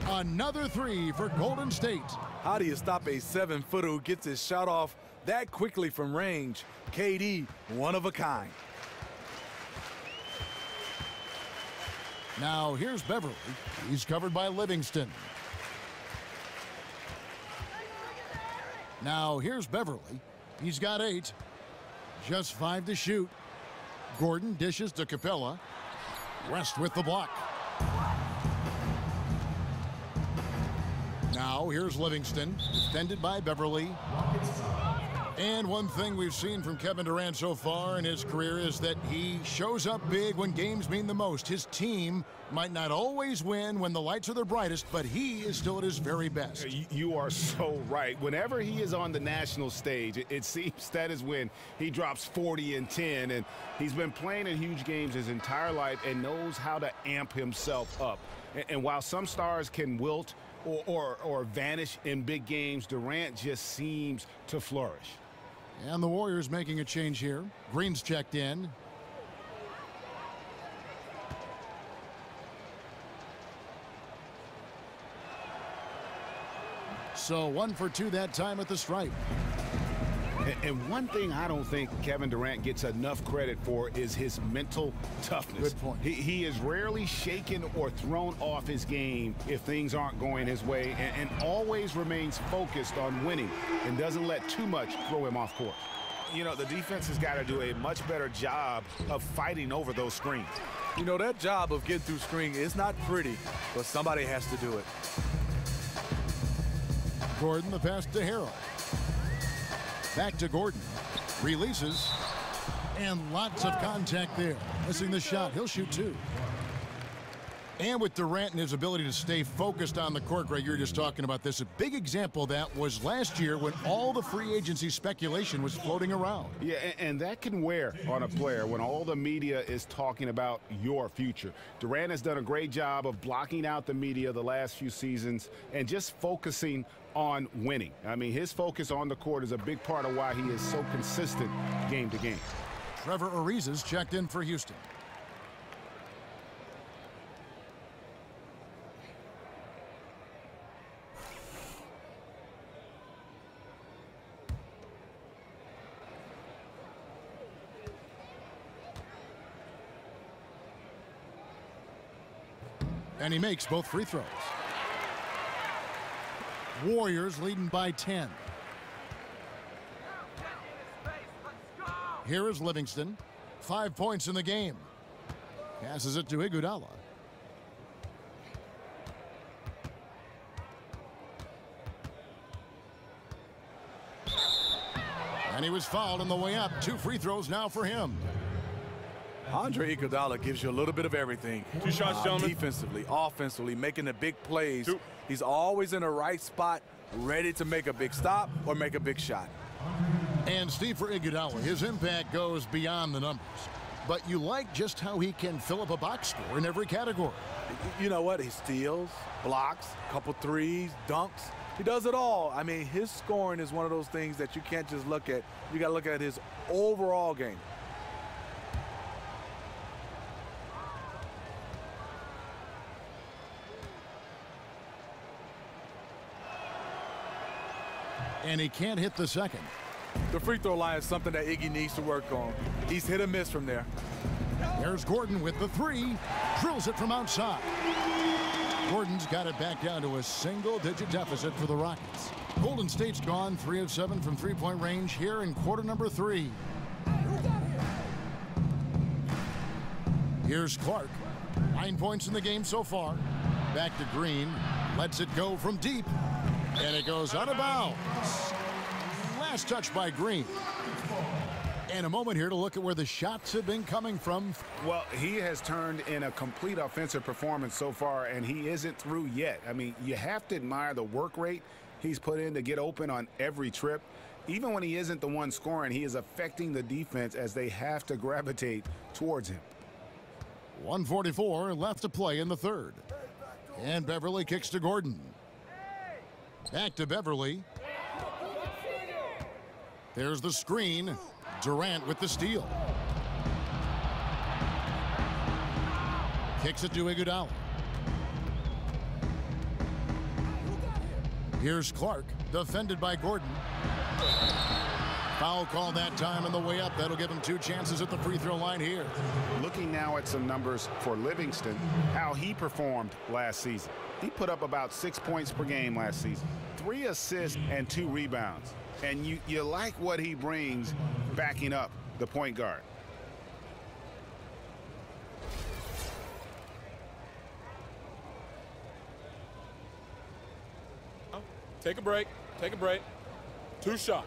Another three for Golden State. How do you stop a 7-footer who gets his shot off that quickly from range? KD, one of a kind. Now here's Beverly. He's covered by Livingston. Now here's Beverly. He's got 8. Just 5 to shoot. Gordon dishes to Capella. West with the block. Now here's Livingston, defended by Beverly. And one thing we've seen from Kevin Durant so far in his career is that he shows up big when games mean the most. His team might not always win when the lights are their brightest, but he is still at his very best. You are so right. Whenever he is on the national stage, it seems that is when he drops 40 and 10. And he's been playing in huge games his entire life and knows how to amp himself up. And while some stars can wilt or vanish in big games, Durant just seems to flourish. And the Warriors making a change here. Green's checked in. So 1 for 2 that time at the stripe. And one thing I don't think Kevin Durant gets enough credit for is his mental toughness. Good point. He is rarely shaken or thrown off his game if things aren't going his way, and always remains focused on winning and doesn't let too much throw him off course. You know, the defense has got to do a much better job of fighting over those screens. You know, that job of getting through screen is not pretty, but somebody has to do it. Gordon the pass to Harrell. Back to Gordon. Releases. And lots of contact there. Missing the shot. He'll shoot 2. And with Durant and his ability to stay focused on the court, Greg, you were just talking about this. A big example of that was last year when all the free agency speculation was floating around. Yeah, and that can wear on a player when all the media is talking about your future. Durant has done a great job of blocking out the media the last few seasons and just focusing on winning. I mean, his focus on the court is a big part of why he is so consistent game to game. Trevor Ariza's checked in for Houston. And he makes both free throws. Warriors leading by 10. Here is Livingston. 5 points in the game. Passes it to Iguodala. And he was fouled on the way up. 2 free throws now for him. Andre Iguodala gives you a little bit of everything. 2 shots, gentlemen. Defensively, offensively, making the big plays. 2. He's always in the right spot, ready to make a big stop or make a big shot. And Steve, for Iguodala, his impact goes beyond the numbers. But you like just how he can fill up a box score in every category. You know what? He steals, blocks, couple threes, dunks. He does it all. I mean, his scoring is one of those things that you can't just look at. You got to look at his overall game. And he can't hit the second. The free throw line is something that Iggy needs to work on. He's hit or miss from there. There's Gordon with the 3. Drills it from outside. Gordon's got it back down to a single-digit deficit for the Rockets. Golden State's gone 3 of 7 from three-point range here in quarter number 3. Here's Clark. 9 points in the game so far. Back to Green. Lets it go from deep. And it goes out of bounds. Last touch by Green. And a moment here to look at where the shots have been coming from. Well, he has turned in a complete offensive performance so far, and he isn't through yet. I mean, you have to admire the work rate he's put in to get open on every trip. Even when he isn't the one scoring, he is affecting the defense as they have to gravitate towards him. 1:44 left to play in the third. And Beverly kicks to Gordon. Back to Beverly. There's the screen. Durant with the steal. Kicks it to Iguodala. Here's Clark, defended by Gordon. Foul call that time on the way up. That'll give him 2 chances at the free throw line here. Looking now at some numbers for Livingston, how he performed last season. He put up about 6 points per game last season, 3 assists and 2 rebounds. And you like what he brings backing up the point guard. Take a break. Take a break. 2 shots.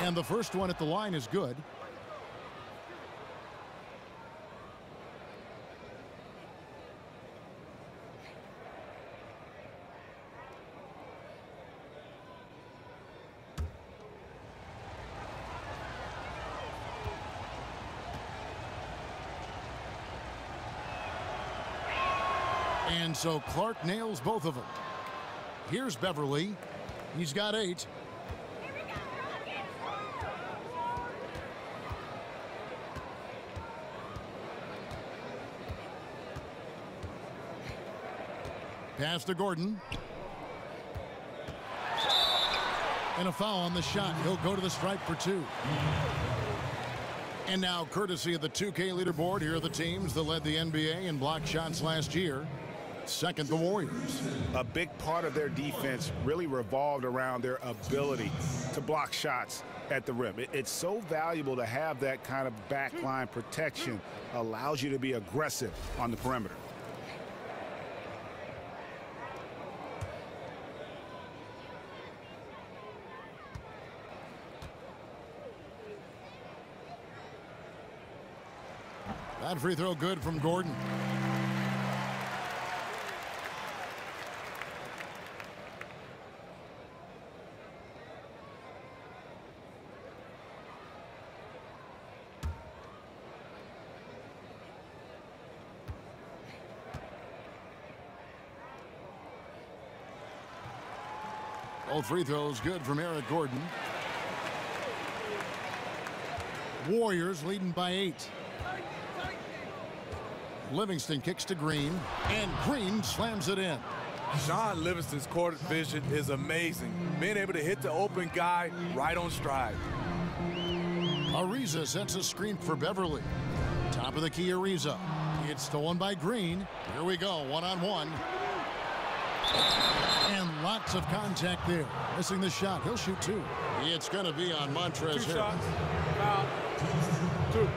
And the first one at the line is good. And so Clark nails both of them. Here's Beverly. He's got 8. Pass to Gordon. And a foul on the shot. He'll go to the stripe for 2. And now, courtesy of the 2K leaderboard, here are the teams that led the NBA in block shots last year. Second, the Warriors. A big part of their defense really revolved around their ability to block shots at the rim. It's so valuable to have that kind of backline protection. Allows you to be aggressive on the perimeter. That free throw good from Gordon. Both free throws good from Eric Gordon. Warriors leading by 8. Livingston kicks to Green, and Green slams it in. Sean Livingston's court vision is amazing. Being able to hit the open guy right on stride. Ariza sets a screen for Beverly. Top of the key, Ariza. It's stolen by Green. Here we go, one-on-one. And lots of contact there. Missing the shot. He'll shoot 2. It's going to be on Montrezl 2 Harrell. shots. Foul. 2.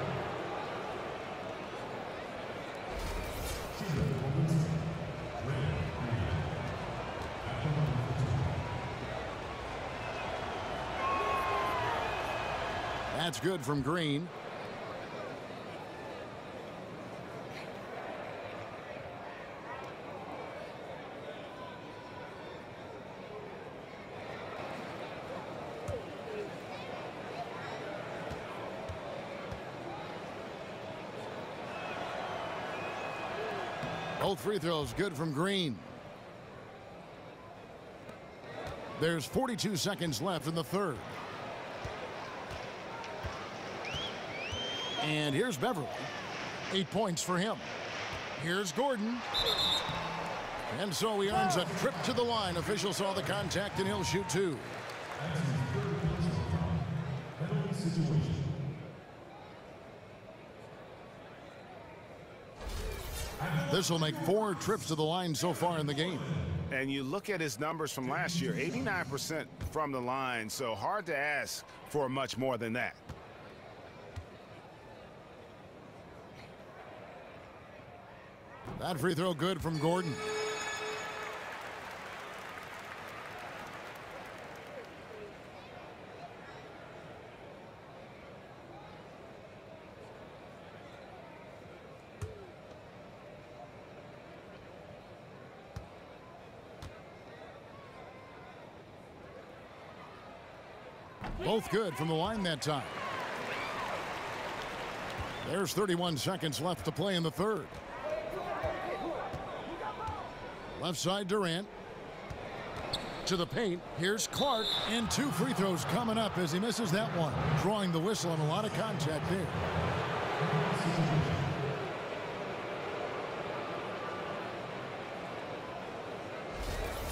That's good from Green. Both free throws good from Green. There's 42 seconds left in the third. And here's Beverly. 8 points for him. Here's Gordon. And so he earns a trip to the line. Official saw the contact and he'll shoot 2. This will make 4 trips to the line so far in the game. And you look at his numbers from last year, 89% from the line, so hard to ask for much more than that. That free throw good from Gordon. Both good from the line that time. There's 31 seconds left to play in the third. Left side Durant. To the paint. Here's Clark. And 2 free throws coming up as he misses that one. Drawing the whistle and a lot of contact there.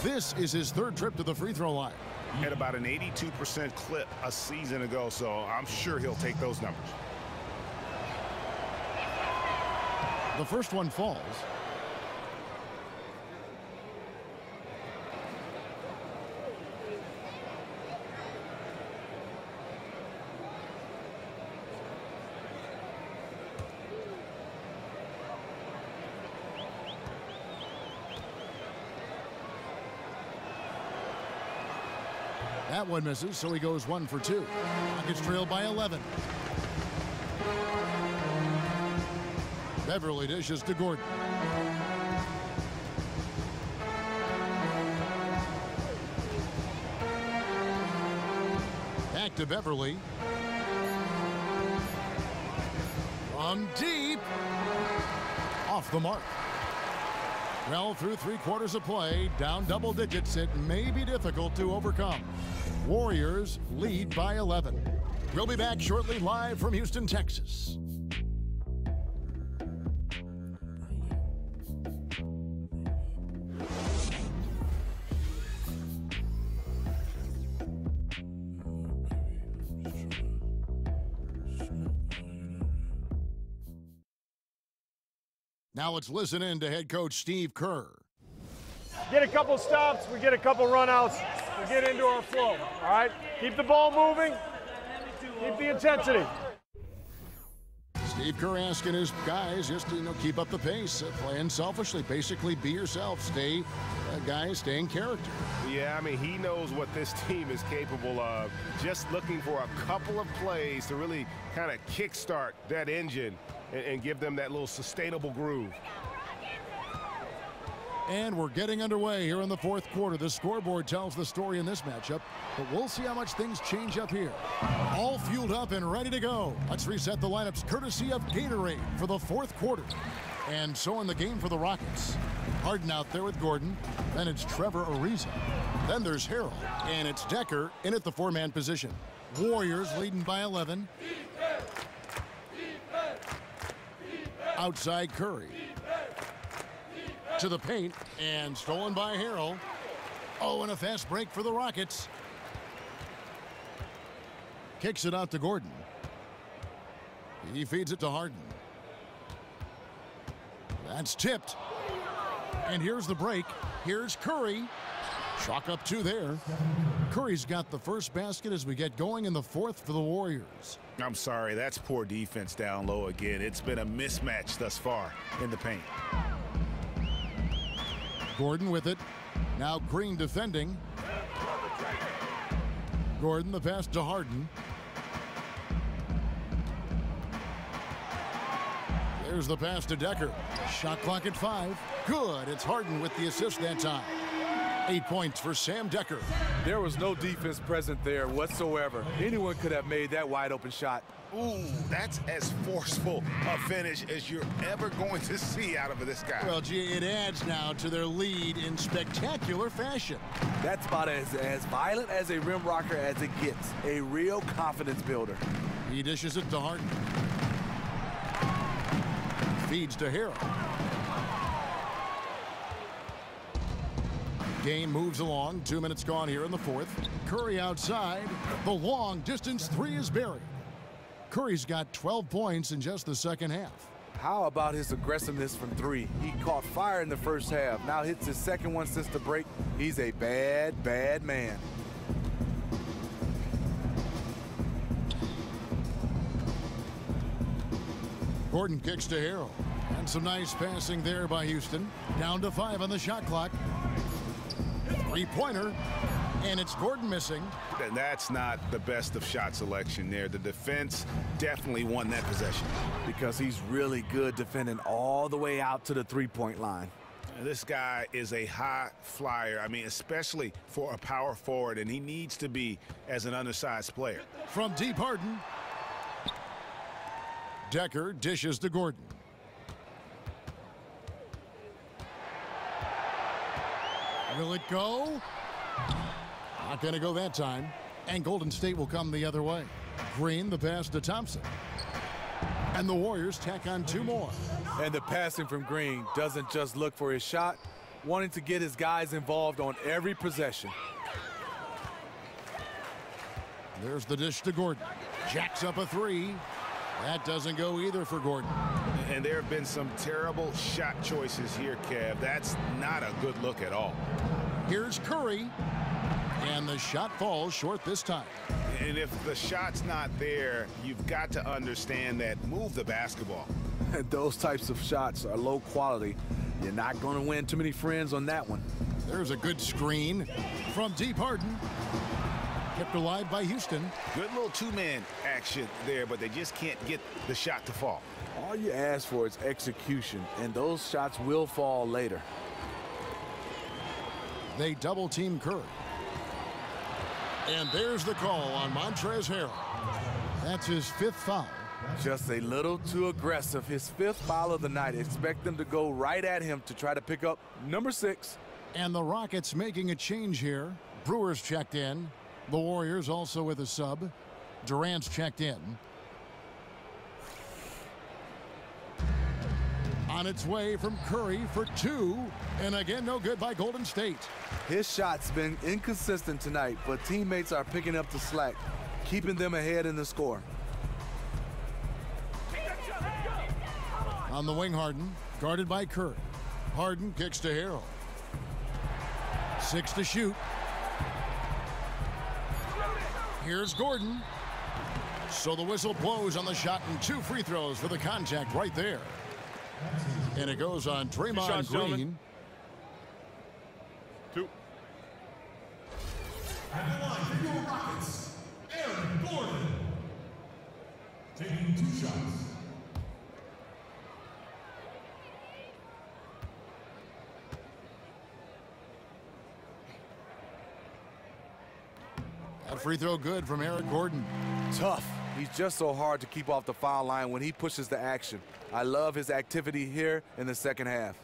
This is his 3rd trip to the free throw line. Had about an 82% clip a season ago, so I'm sure he'll take those numbers. The first one falls. That one misses, so he goes 1 for 2. Rockets trail by 11. Beverly dishes to Gordon. Back to Beverly. From deep. Off the mark. Well, through 3/4 of play, down double digits, it may be difficult to overcome. Warriors lead by 11. We'll be back shortly, live from Houston, Texas. Now let's listen in to head coach Steve Kerr. Get a couple stops, we get a couple runouts, we get into our flow, all right? Keep the ball moving, keep the intensity. Steve Kerr asking his guys just to keep up the pace, playing selfishly, basically be yourself, stay in character. Yeah, I mean, he knows what this team is capable of. Just looking for a couple of plays to really kind of kickstart that engine and give them that little sustainable groove. And we're getting underway here in the 4th quarter. The scoreboard tells the story in this matchup, but we'll see how much things change up here. All fueled up and ready to go. Let's reset the lineups courtesy of Gatorade for the 4th quarter. And so in the game for the Rockets. Harden out there with Gordon. Then it's Trevor Ariza. Then there's Harrell. And it's Decker in at the 4-man position. Warriors leading by 11. Outside Curry. To the paint, and stolen by Harrell. Oh, and a fast break for the Rockets. Kicks it out to Gordon. He feeds it to Harden. That's tipped. And here's the break. Here's Curry. Chalk up 2 there. Curry's got the first basket as we get going in the 4th for the Warriors. I'm sorry, that's poor defense down low again. It's been a mismatch thus far in the paint. Gordon with it. Now Green defending. Gordon the pass to Harden. There's the pass to Decker. Shot clock at 5. Good. It's Harden with the assist that time. 8 points for Sam Decker. There was no defense present there whatsoever. Anyone could have made that wide open shot. Ooh, that's as forceful a finish as you're ever going to see out of this guy. Well, gee, it adds now to their lead in spectacular fashion. That's about as violent as a rim rocker as it gets. A real confidence builder. He dishes it to Harden. Feeds to Harrell. Game moves along. 2 minutes gone here in the fourth. Curry outside. The long distance three is buried. Curry's got 12 points in just the second half. How about his aggressiveness from three? He caught fire in the first half. Now hits his second one since the break. He's a bad, bad man. Gordon kicks to Harrell. And some nice passing there by Houston. Down to 5 on the shot clock. Three-pointer. And it's Gordon missing. And that's not the best of shot selection there. The defense definitely won that possession. Because he's really good defending all the way out to the three-point line. This guy is a high flyer. I mean, especially for a power forward, and he needs to be as an undersized player. From deep, Harden. Decker dishes to Gordon. Will it go? Not going to go that time. And Golden State will come the other way. Green, the pass to Thompson. And the Warriors tack on 2 more. And the passing from Green doesn't just look for his shot, wanting to get his guys involved on every possession. There's the dish to Gordon. Jacks up a 3. That doesn't go either for Gordon. And there have been some terrible shot choices here, Kev. That's not a good look at all. Here's Curry. And the shot falls short this time. And if the shot's not there, you've got to understand that. Move the basketball. Those types of shots are low quality. You're not going to win too many friends on that one. There's a good screen from deep, Harden. Kept alive by Houston. Good little two-man action there, but they just can't get the shot to fall. All you ask for is execution, and those shots will fall later. They double-team Curry. And there's the call on Montrezl Harrell. That's his 5th foul. Just a little too aggressive. His 5th foul of the night. Expect them to go right at him to try to pick up number 6. And the Rockets making a change here. Brewers checked in. The Warriors also with a sub. Durant's checked in. On its way from Curry for 2. And again, no good by Golden State. His shot's been inconsistent tonight, but teammates are picking up the slack, keeping them ahead in the score. On the wing, Harden, guarded by Curry. Harden kicks to Harrell. 6 to shoot. Here's Gordon. So the whistle blows on the shot and 2 free throws for the contact right there. And it goes on Draymond Green. 2. At the line for your Rockets, Aaron Gordon. Taking 2 shots. That free throw good from Aaron Gordon. Tough. He's just so hard to keep off the foul line when he pushes the action. I love his activity here in the second half.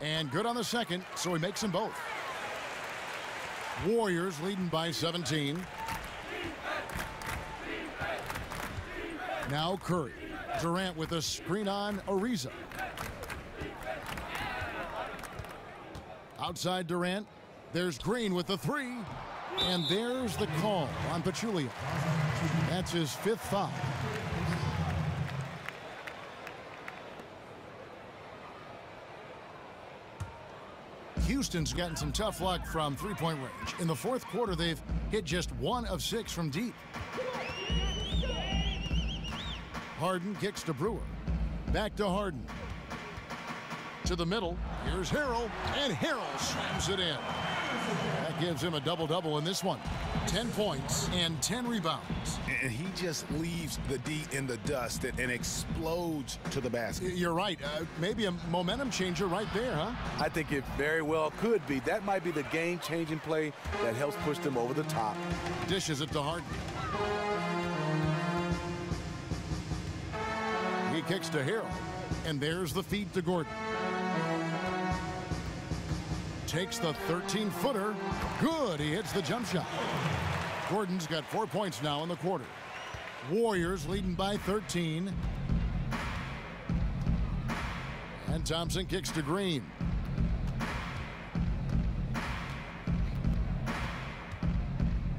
And good on the second, so he makes them both. Warriors leading by 17. Now Curry. Durant with a screen on Ariza. Outside Durant. There's Green with the 3. And there's the call on Pachulia. That's his 5th foul. Houston's gotten some tough luck from three-point range. In the fourth quarter, they've hit just 1 of 6 from deep. Harden kicks to Brewer. Back to Harden. To the middle. Here's Harrell, and Harrell slams it in. That gives him a double-double in this one. 10 points and 10 rebounds. And he just leaves the D in the dust and explodes to the basket. You're right. Maybe a momentum changer right there, huh? I think it very well could be. That might be the game-changing play that helps push them over the top. Dishes it to Harden. He kicks to Harrell, and there's the feed to Gordon. Takes the 13-footer. Good. He hits the jump shot. Gordon's got 4 points now in the quarter. Warriors leading by 13. And Thompson kicks to Green.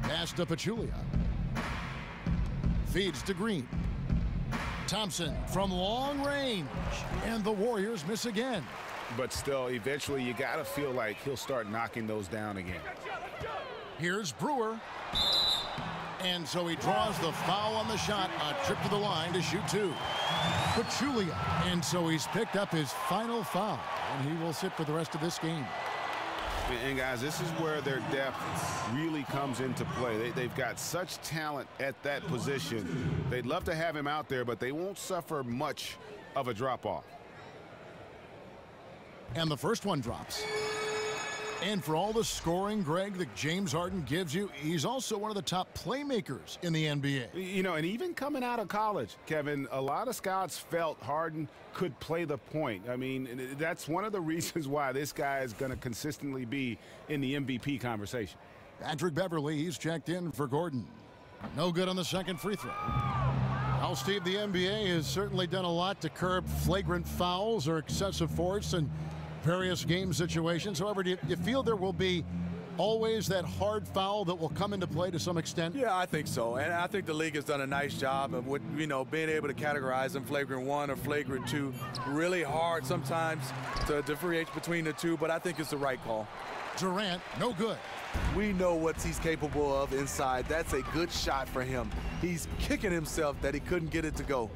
Pass to Pachulia. Feeds to Green. Thompson from long range. And the Warriors miss again. But still, eventually, you got to feel like he'll start knocking those down again. Here's Brewer. And so he draws the foul on the shot. A trip to the line to shoot two. Pachulia. And so he's picked up his final foul. And he will sit for the rest of this game. And guys, this is where their depth really comes into play. They've got such talent at that position. They'd love to have him out there, but they won't suffer much of a drop-off. And the first one drops. And for all the scoring, Greg, that James Harden gives you, he's also one of the top playmakers in the NBA. You know, and even coming out of college, Kevin, a lot of scouts felt Harden could play the point. I mean, that's one of the reasons why this guy is going to consistently be in the MVP conversation. Patrick Beverley, he's checked in for Gordon. No good on the second free throw. Well, Steve, the NBA has certainly done a lot to curb flagrant fouls or excessive force and various game situations. However, do you feel there will be always that hard foul that will come into play to some extent? Yeah, I think so. And I think the league has done a nice job of being able to categorize them flagrant one or flagrant two. Really hard sometimes to differentiate between the two, but I think it's the right call. Durant, no good. We know what he's capable of inside. That's a good shot for him. He's kicking himself that he couldn't get it to go.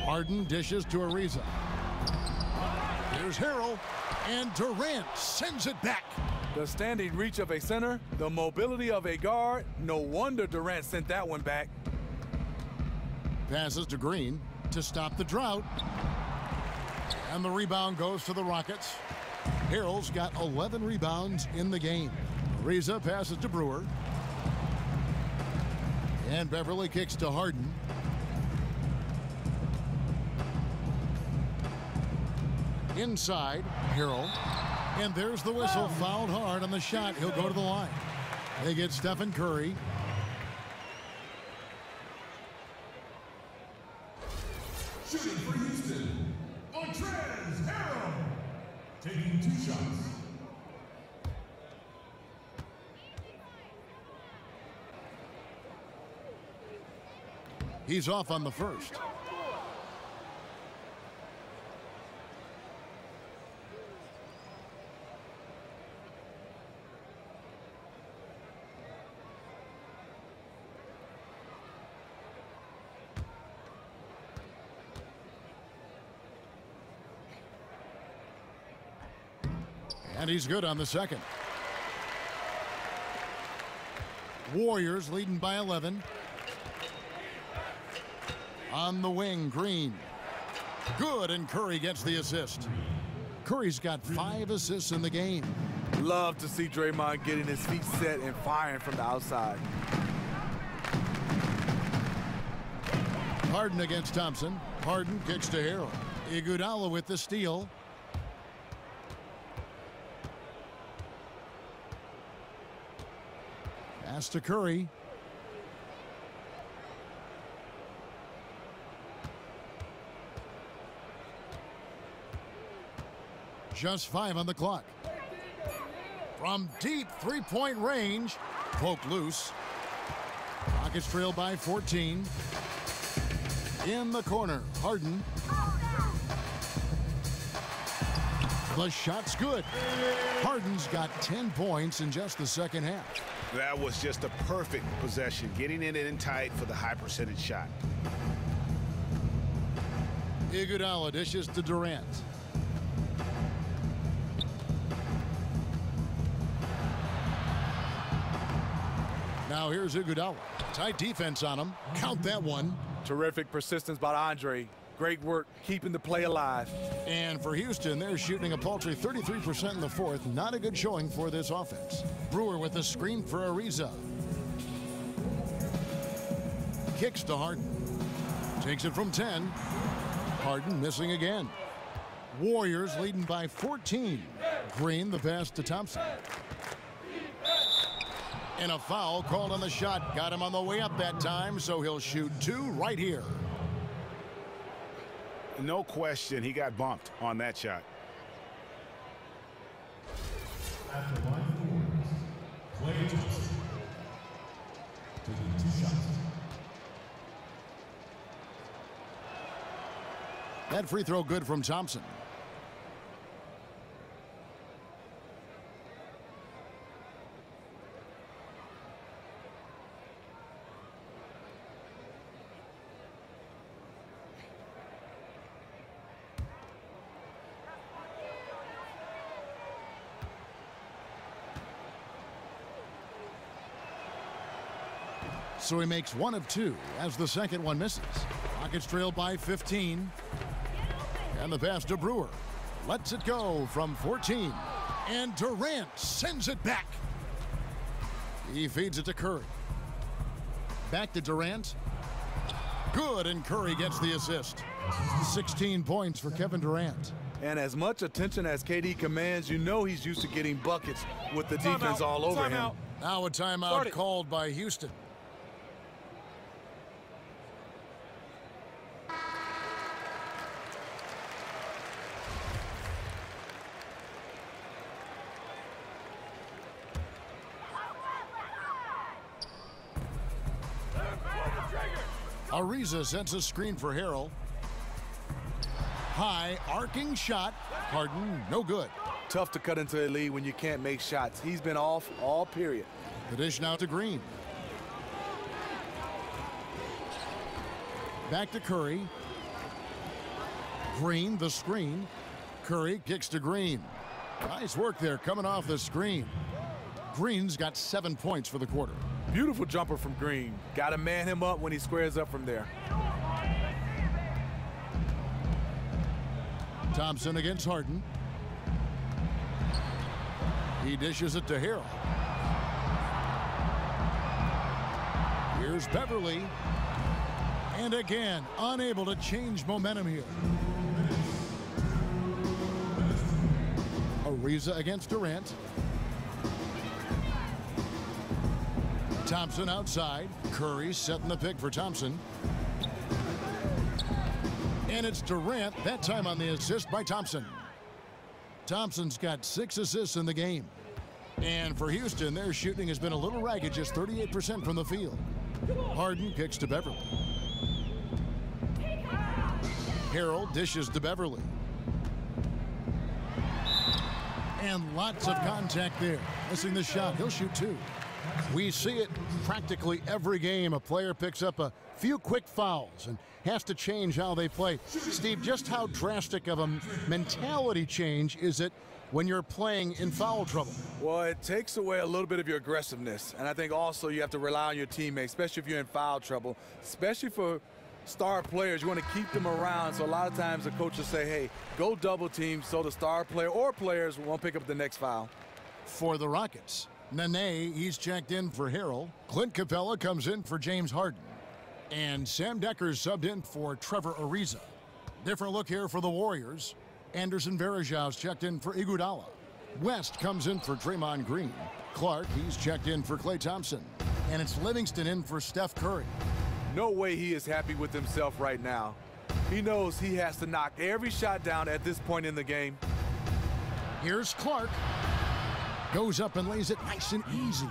Harden dishes to Ariza. Here's Harrell, and Durant sends it back. The standing reach of a center, the mobility of a guard. No wonder Durant sent that one back. Passes to Green to stop the drought. And the rebound goes to the Rockets. Harrell's got 11 rebounds in the game. Ariza passes to Brewer. And Beverley kicks to Harden. Inside, Harrell. And there's the whistle. Fouled hard on the shot. He'll go to the line. They get Stephen Curry. Shooting for Houston, Montrezl Harrell. Taking 2 shots. He's off on the first. And he's good on the second. Warriors leading by 11. On the wing, Green. Good, and Curry gets the assist. Curry's got 5 assists in the game. Love to see Draymond getting his feet set and firing from the outside. Harden against Thompson. Harden kicks to Harrell. Iguodala with the steal. Pass to Curry. Just 5 on the clock. From deep three-point range, poke loose. Rockets trail by 14. In the corner, Harden. The shot's good. Harden's got 10 points in just the second half. That was just a perfect possession, getting it in tight for the high percentage shot. Iguodala dishes to Durant. Now here's Iguodala. Tight defense on him. Count that one. Terrific persistence by Andre. Great work keeping the play alive. And for Houston, they're shooting a paltry 33% in the fourth. Not a good showing for this offense. Brewer with the screen for Ariza. Kicks to Harden. Takes it from 10. Harden missing again. Warriors leading by 14. Green the pass to Thompson. And a foul called on the shot. Got him on the way up that time, so he'll shoot 2 right here. No question, he got bumped on that shot. After line for Warriors, Klay Thompson. Taking 2 shots. That free throw good from Thompson. So he makes 1 of 2 as the second one misses. Rockets trail by 15. And the pass to Brewer. Lets it go from 14. And Durant sends it back. He feeds it to Curry. Back to Durant. Good, and Curry gets the assist. 16 points for Kevin Durant. And as much attention as KD commands, you know he's used to getting buckets with the defense all over him. Now a timeout called by Houston. Ariza sets a screen for Harrell. High arcing shot. Harden, no good. Tough to cut into a lead when you can't make shots. He's been off all period. The dish now to Green. Back to Curry. Green, the screen. Curry kicks to Green. Nice work there coming off the screen. Green's got 7 points for the quarter. Beautiful jumper from Green. Got to man him up when he squares up from there. Thompson against Harden. He dishes it to Harrell. Here's Beverly. And again, unable to change momentum here. Ariza against Durant. Thompson outside. Curry setting the pick for Thompson. And it's Durant, that time on the assist by Thompson. Thompson's got 6 assists in the game. And for Houston, their shooting has been a little ragged, just 38% from the field. Harden kicks to Beverly. Harrell dishes to Beverly. And lots of contact there. Missing the shot, he'll shoot 2. We see it practically every game. A player picks up a few quick fouls and has to change how they play. Steve, just how drastic of a mentality change is it when you're playing in foul trouble? Well, it takes away a little bit of your aggressiveness. And I think also you have to rely on your teammates, especially if you're in foul trouble, especially for star players. You want to keep them around. So a lot of times the coach will say, hey, go double team so the star player or players won't pick up the next foul. For the Rockets, Nene, he's checked in for Harrell. Clint Capella comes in for James Harden. And Sam Decker's subbed in for Trevor Ariza. Different look here for the Warriors. Anderson Varejão's checked in for Iguodala. West comes in for Draymond Green. Clark, he's checked in for Klay Thompson. And it's Livingston in for Steph Curry. No way he is happy with himself right now. He knows he has to knock every shot down at this point in the game. Here's Clark. Goes up and lays it nice and easy.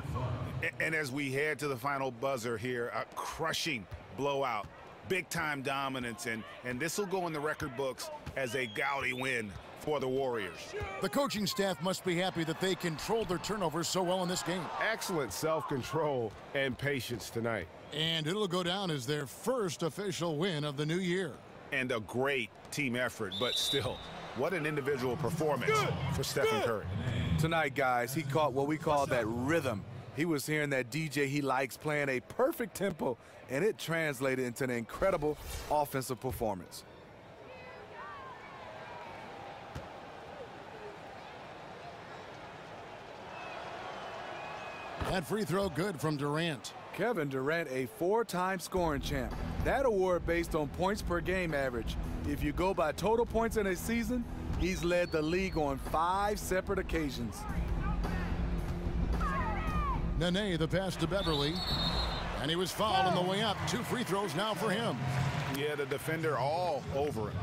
And as we head to the final buzzer here, a crushing blowout, big-time dominance, and this will go in the record books as a gaudy win for the Warriors. The coaching staff must be happy that they controlled their turnovers so well in this game. Excellent self-control and patience tonight. And it'll go down as their first official win of the new year. and a great team effort, but still, what an individual performance for Stephen Curry. Tonight, guys, he caught what we call that rhythm. He was hearing that DJ he likes playing a perfect tempo, and it translated into an incredible offensive performance. That free throw good from Durant. Kevin Durant, a 4-time scoring champ. That award based on points per game average. If you go by total points in a season, he's led the league on 5 separate occasions. Nene, the pass to Beverly. And he was fouled on the way up. 2 free throws now for him. Yeah, the defender all over him.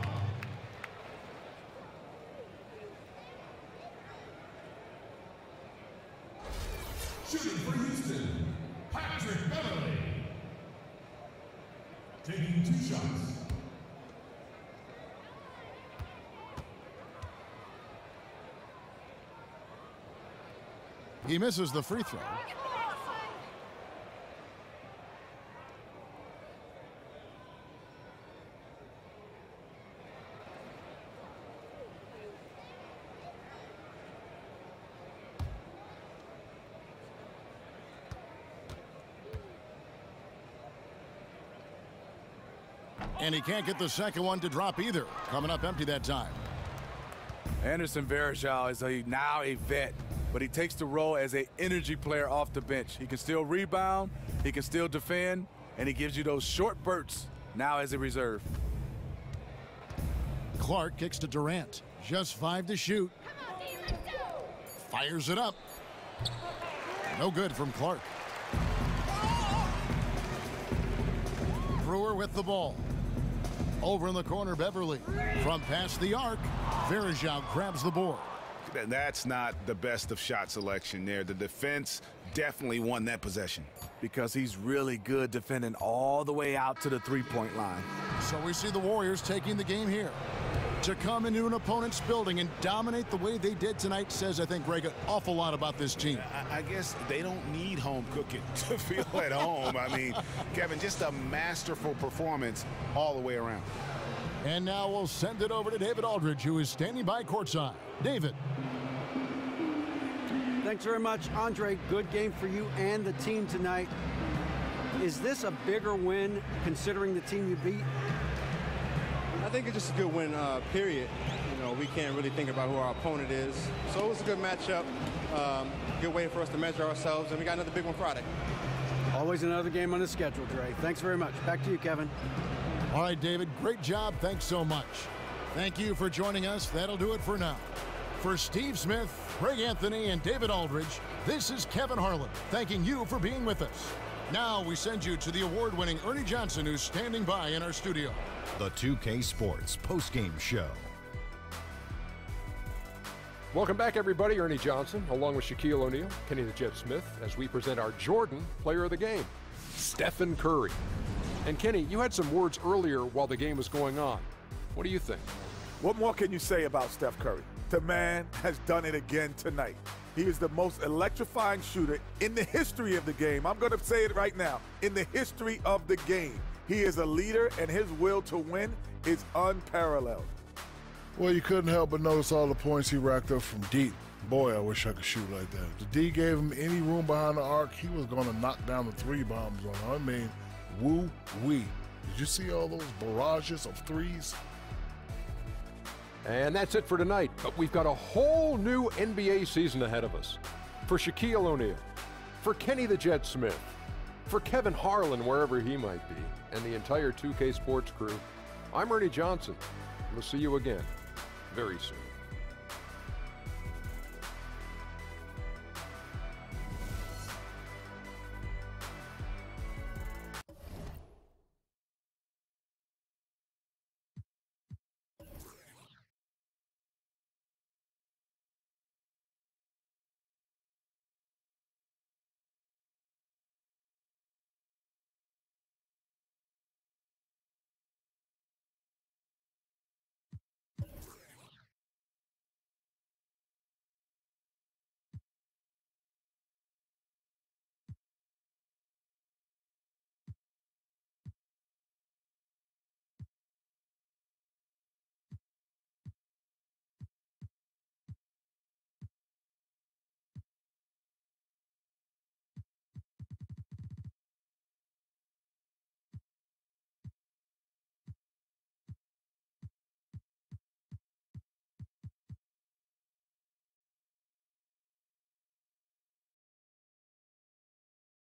Shooting for Houston, Patrick Beverly. Taking 2 shots. He misses the free throw. And he can't get the second one to drop either. Coming up empty that time. Anderson Varejao is now a vet, but he takes the role as an energy player off the bench. He can still rebound, he can still defend, and he gives you those short bursts now as a reserve. Clark kicks to Durant. Just 5 to shoot. Fires it up. No good from Clark. Brewer with the ball. Over in the corner, Beverly. From past the arc, Varejao grabs the board. That's not the best of shot selection there. The defense definitely won that possession. Because he's really good defending all the way out to the three-point line. So we see the Warriors taking the game here. To come into an opponent's building and dominate the way they did tonight says, I think, Greg, an awful lot about this team. I guess they don't need home cooking to feel at home. I mean, Kevin, just a masterful performance all the way around. And now we'll send it over to David Aldridge, who is standing by courtside. David. Thanks very much, Andre. Good game for you and the team tonight. Is this a bigger win considering the team you beat? I think it's just a good win, period. You know, we can't really think about who our opponent is. So it was a good matchup, good way for us to measure ourselves, and we got another big one Friday. Always another game on the schedule, Dre. Thanks very much. Back to you, Kevin. All right, David, great job. Thanks so much. Thank you for joining us. That'll do it for now. For Steve Smith, Greg Anthony, and David Aldridge, this is Kevin Harlan, thanking you for being with us. Now we send you to the award-winning Ernie Johnson, who's standing by in our studio. The 2K Sports postgame show. Welcome back, everybody. Ernie Johnson, along with Shaquille O'Neal, Kenny the Jet Smith, as we present our Jordan Player of the Game, Stephen Curry. And Kenny, you had some words earlier while the game was going on. What do you think? What more can you say about Steph Curry? The man has done it again tonight. He is the most electrifying shooter in the history of the game. I'm going to say it right now. In the history of the game. He is a leader, and his will to win is unparalleled. Well, you couldn't help but notice all the points he racked up from deep. Boy, I wish I could shoot like that. If the D gave him any room behind the arc, he was going to knock down the 3 bombs on him. I mean, woo-wee. Did you see all those barrages of threes? And that's it for tonight, but we've got a whole new NBA season ahead of us. For Shaquille O'Neal, for Kenny the Jet Smith, for Kevin Harlan, wherever he might be, and the entire 2K Sports crew, I'm Ernie Johnson. We'll see you again very soon.